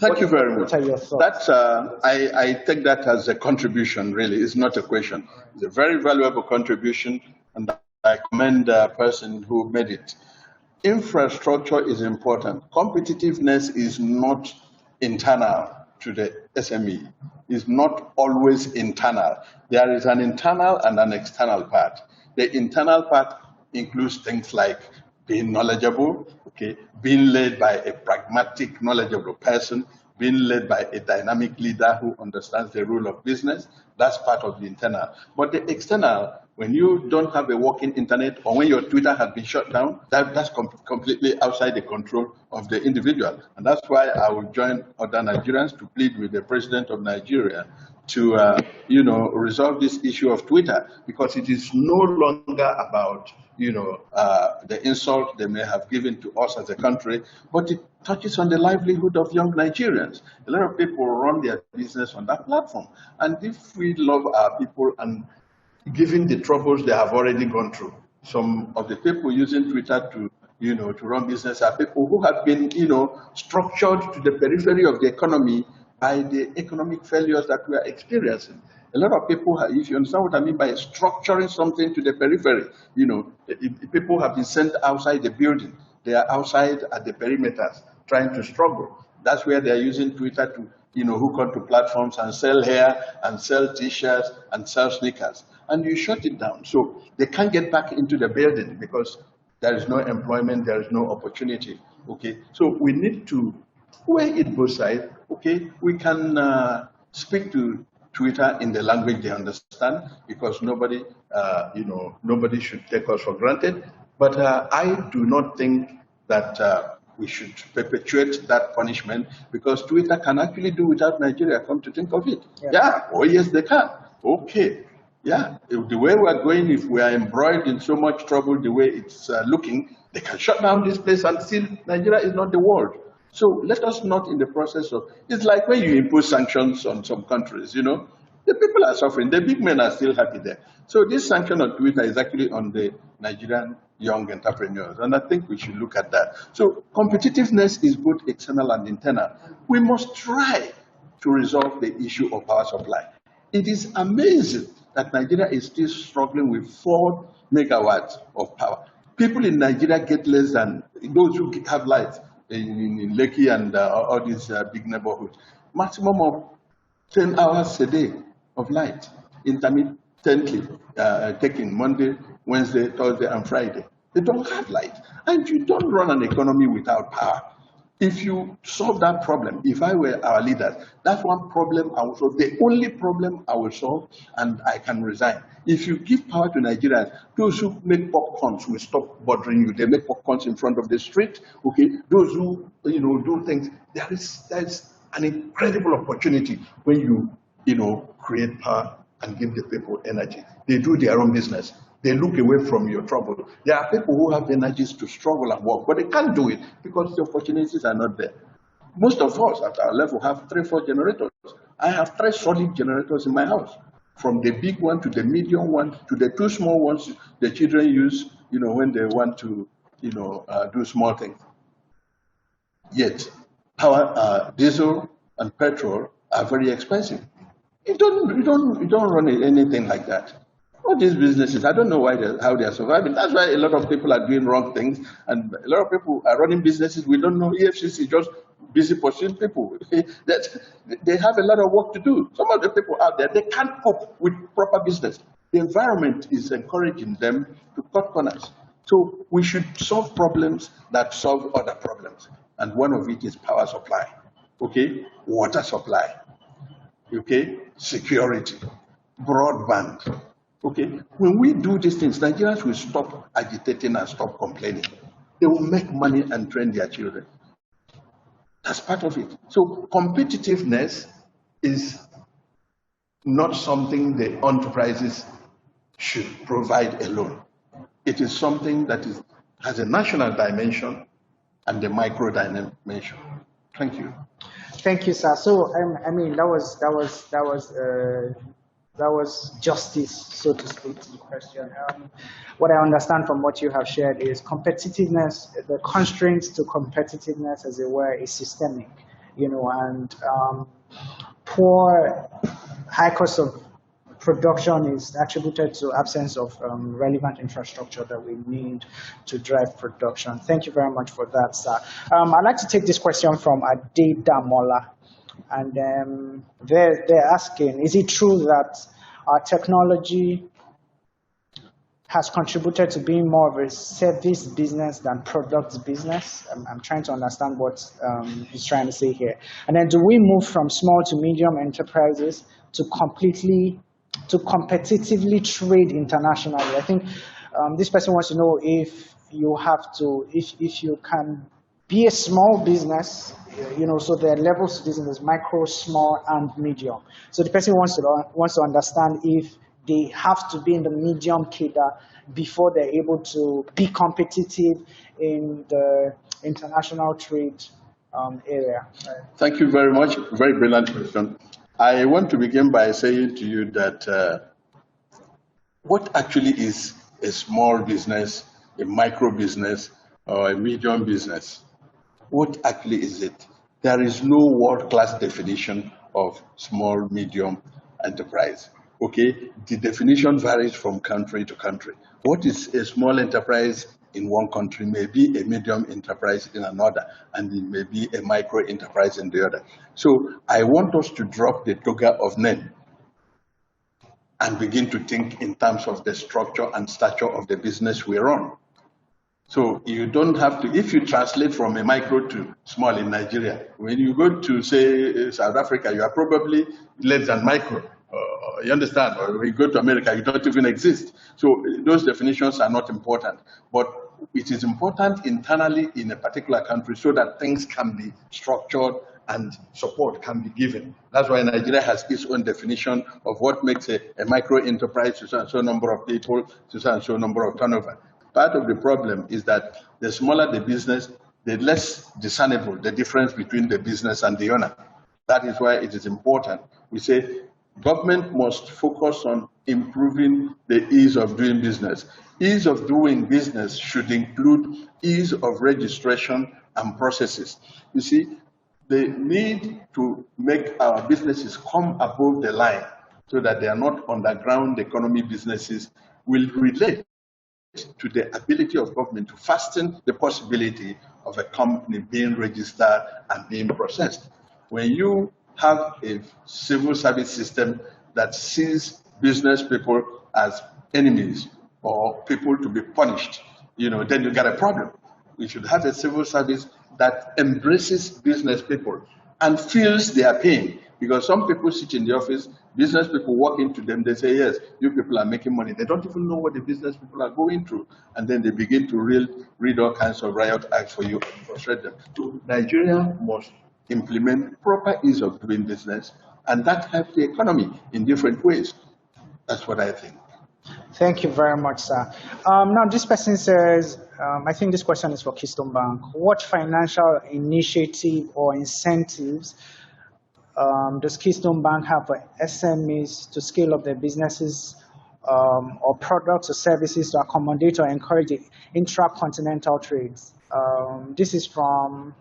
Thank you very much. What are your thoughts? That's, I take that as a contribution, really. It's not a question. It's a very valuable contribution, and I commend the person who made it. Infrastructure is important. Competitiveness is not internal to the SME. It's not always internal. There is an internal and an external part. The internal part includes things like being knowledgeable, being led by a pragmatic, knowledgeable person, being led by a dynamic leader who understands the rule of business. That's part of the internal. But the external, when you don't have a working internet or when your Twitter has been shut down, that's completely outside the control of the individual. And that's why I will join other Nigerians to plead with the president of Nigeria to resolve this issue of Twitter, because it is no longer about the insult they may have given to us as a country, but it touches on the livelihood of young Nigerians. A lot of people run their business on that platform. And if we love our people and given the troubles they have already gone through, some of the people using Twitter to run business are people who have been, structured to the periphery of the economy by the economic failures that we are experiencing. A lot of people, if you understand what I mean by structuring something to the periphery, people have been sent outside the building. They are outside at the perimeters trying to struggle. That's where they are using Twitter to, hook onto platforms and sell hair and sell T-shirts and sell sneakers. And you shut it down. So they can't get back into the building because there is no employment, there is no opportunity. So we need to weigh it both sides. We can speak to Twitter in the language they understand, because nobody should take us for granted. But I do not think that we should perpetuate that punishment, because Twitter can actually do without Nigeria, come to think of it. Yeah. Oh yes, they can. Yeah, if the way we're going, if we are embroiled in so much trouble, the way it's looking, they can shut down this place and still Nigeria is not the world. So let us not in the process of, it's like when you impose sanctions on some countries, you know, the people are suffering, the big men are still happy there. So this sanction on Twitter is actually on the Nigerian young entrepreneurs, and I think we should look at that. So competitiveness is both external and internal. We must try to resolve the issue of power supply. It is amazing that Nigeria is still struggling with 4 megawatts of power. People in Nigeria get less than those who have light in Lekki and all these big neighborhoods. Maximum of 10 hours a day of light, intermittently taking Monday, Wednesday, Thursday, and Friday. They don't have light. And you don't run an economy without power. If you solve that problem, if I were our leaders, that's one problem I will solve, the only problem I will solve, and I can resign. If you give power to Nigerians, those who make popcorns will stop bothering you. They make popcorns in front of the street, okay? Those who, do things, there's an incredible opportunity when you, create power and give the people energy. They do their own business. They look away from your trouble. There are people who have energies to struggle and work, but they can't do it because the opportunities are not there. Most of us at our level have 3, 4 generators. I have 3 solid generators in my house, from the big one to the medium one to the 2 small ones the children use, when they want to, do small things. Yet, power, diesel and petrol are very expensive. You don't run anything like that. All these businesses, I don't know how they are surviving. That's why a lot of people are doing wrong things, and a lot of people are running businesses. We don't know. EFCC is just busy pursuing people. They have a lot of work to do. Some of the people out there, they can't cope with proper business. The environment is encouraging them to cut corners. So we should solve problems that solve other problems, and one of it is power supply. Okay, water supply. Okay, security, broadband. Okay, when we do these things, Nigerians will stop agitating and stop complaining. They will make money and train their children. That's part of it. So competitiveness is not something the enterprises should provide alone. It is something that has a national dimension and a micro dimension. Thank you. Thank you, sir. So I mean that was justice, so to speak, to the question. What I understand from what you have shared is competitiveness, the constraints to competitiveness, as it were, is systemic, and poor, high cost of production is attributed to absence of relevant infrastructure that we need to drive production. Thank you very much for that, sir. I'd like to take this question from Ade Damola. And they're asking, is it true that our technology has contributed to being more of a service business than product business? I'm trying to understand what he's trying to say here. And then do we move from small to medium enterprises to competitively trade internationally? I think this person wants to know if you can be a small business, so there are levels to this, and there's micro, small, and medium. So the person wants to understand if they have to be in the medium cadre before they're able to be competitive in the international trade area. Thank you very much. Very brilliant question. I want to begin by saying to you that what actually is a small business, a micro business, or a medium business? What actually is it? There is no world-class definition of small, medium enterprise. Okay, the definition varies from country to country. What is a small enterprise in one country may be a medium enterprise in another, and it may be a micro enterprise in the other. So I want us to drop the toga of name and begin to think in terms of the structure and stature of the business we run. So you don't have to, if you translate from a micro to small in Nigeria, when you go to, say, South Africa, you are probably less than micro. You understand? Or when you go to America, you don't even exist. So those definitions are not important. But it is important internally in a particular country so that things can be structured and support can be given. That's why Nigeria has its own definition of what makes a micro enterprise to so and so number of people, to so and so number of turnover. Part of the problem is that the smaller the business, the less discernible the difference between the business and the owner. That is why it is important. We say government must focus on improving the ease of doing business. Ease of doing business should include ease of registration and processes. You see, the need to make our businesses come above the line so that they are not underground economy businesses will relate to the ability of government to fasten the possibility of a company being registered and being processed. When you have a civil service system that sees business people as enemies or people to be punished, then you got a problem. We should have a civil service that embraces business people and feels their pain. Because some people sit in the office, business people walk into them, they say, yes, you people are making money. They don't even know what the business people are going through. And then they begin to read all kinds of riot acts for you and frustrate them. So Nigeria must implement proper ease of doing business, and that helps the economy in different ways. That's what I think. Thank you very much, sir. Now, this person says, I think this question is for Keystone Bank. What financial initiative or incentives does Keystone Bank have for SMEs to scale up their businesses or products or services to accommodate or encourage the intra-continental trades? This is from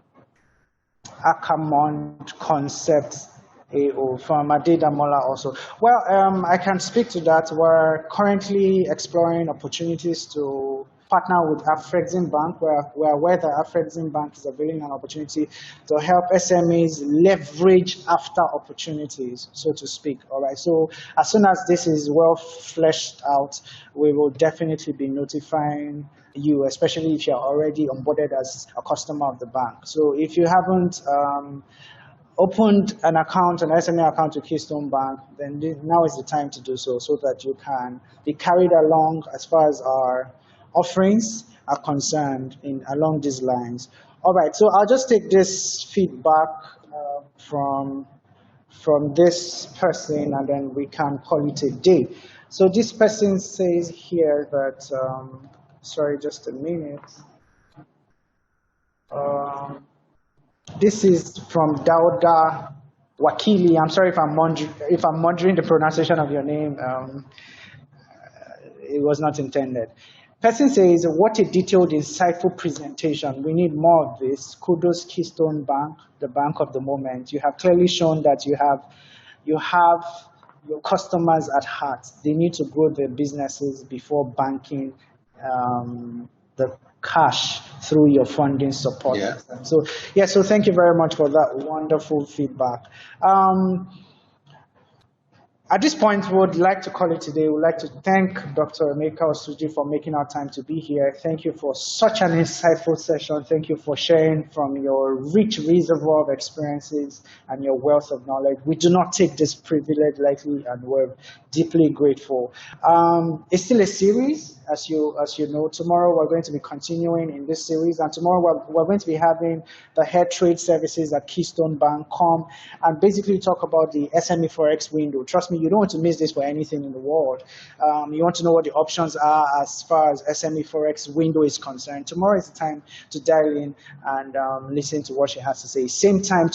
Akamont Concepts AO, from Adedamola also. Well, I can speak to that. We're currently exploring opportunities to partner with AfCFTA Bank. We're aware that AfCFTA Bank is availing an opportunity to help SMEs leverage after opportunities, so to speak. All right. So as soon as this is well fleshed out, we will definitely be notifying you, especially if you're already onboarded as a customer of the bank. So if you haven't opened an account, an SME account to Keystone Bank, then now is the time to do so that you can be carried along as far as our offerings are concerned along these lines. All right, so I'll just take this feedback from this person, and then we can call it a day. So this person says here that, sorry, just a minute. This is from Dauda Wakili. I'm sorry if I'm murdering the pronunciation of your name. It was not intended. Person says, what a detailed, insightful presentation. We need more of this. Kudos, Keystone Bank, the bank of the moment. You have clearly shown that you have your customers at heart. They need to grow their businesses before banking the cash through your funding support. Yeah. So thank you very much for that wonderful feedback. At this point, we would like to call it today. We would like to thank Dr. Emeka Osuji for making our time to be here. Thank you for such an insightful session. Thank you for sharing from your rich reservoir of experiences and your wealth of knowledge. We do not take this privilege lightly, and we're deeply grateful. It's still a series, as you know. Tomorrow we're going to be continuing in this series, and tomorrow we're going to be having the head trade services at Keystone Bank come and basically talk about the SME Forex window. Trust me, you don't want to miss this for anything in the world. You want to know what the options are as far as SME Forex window is concerned. Tomorrow is the time to dial in and listen to what she has to say. Same time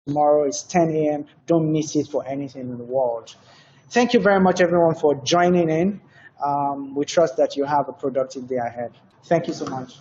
tomorrow is 10 a.m. Don't miss it for anything in the world. Thank you very much, everyone, for joining in. We trust that you have a productive day ahead. Thank you so much.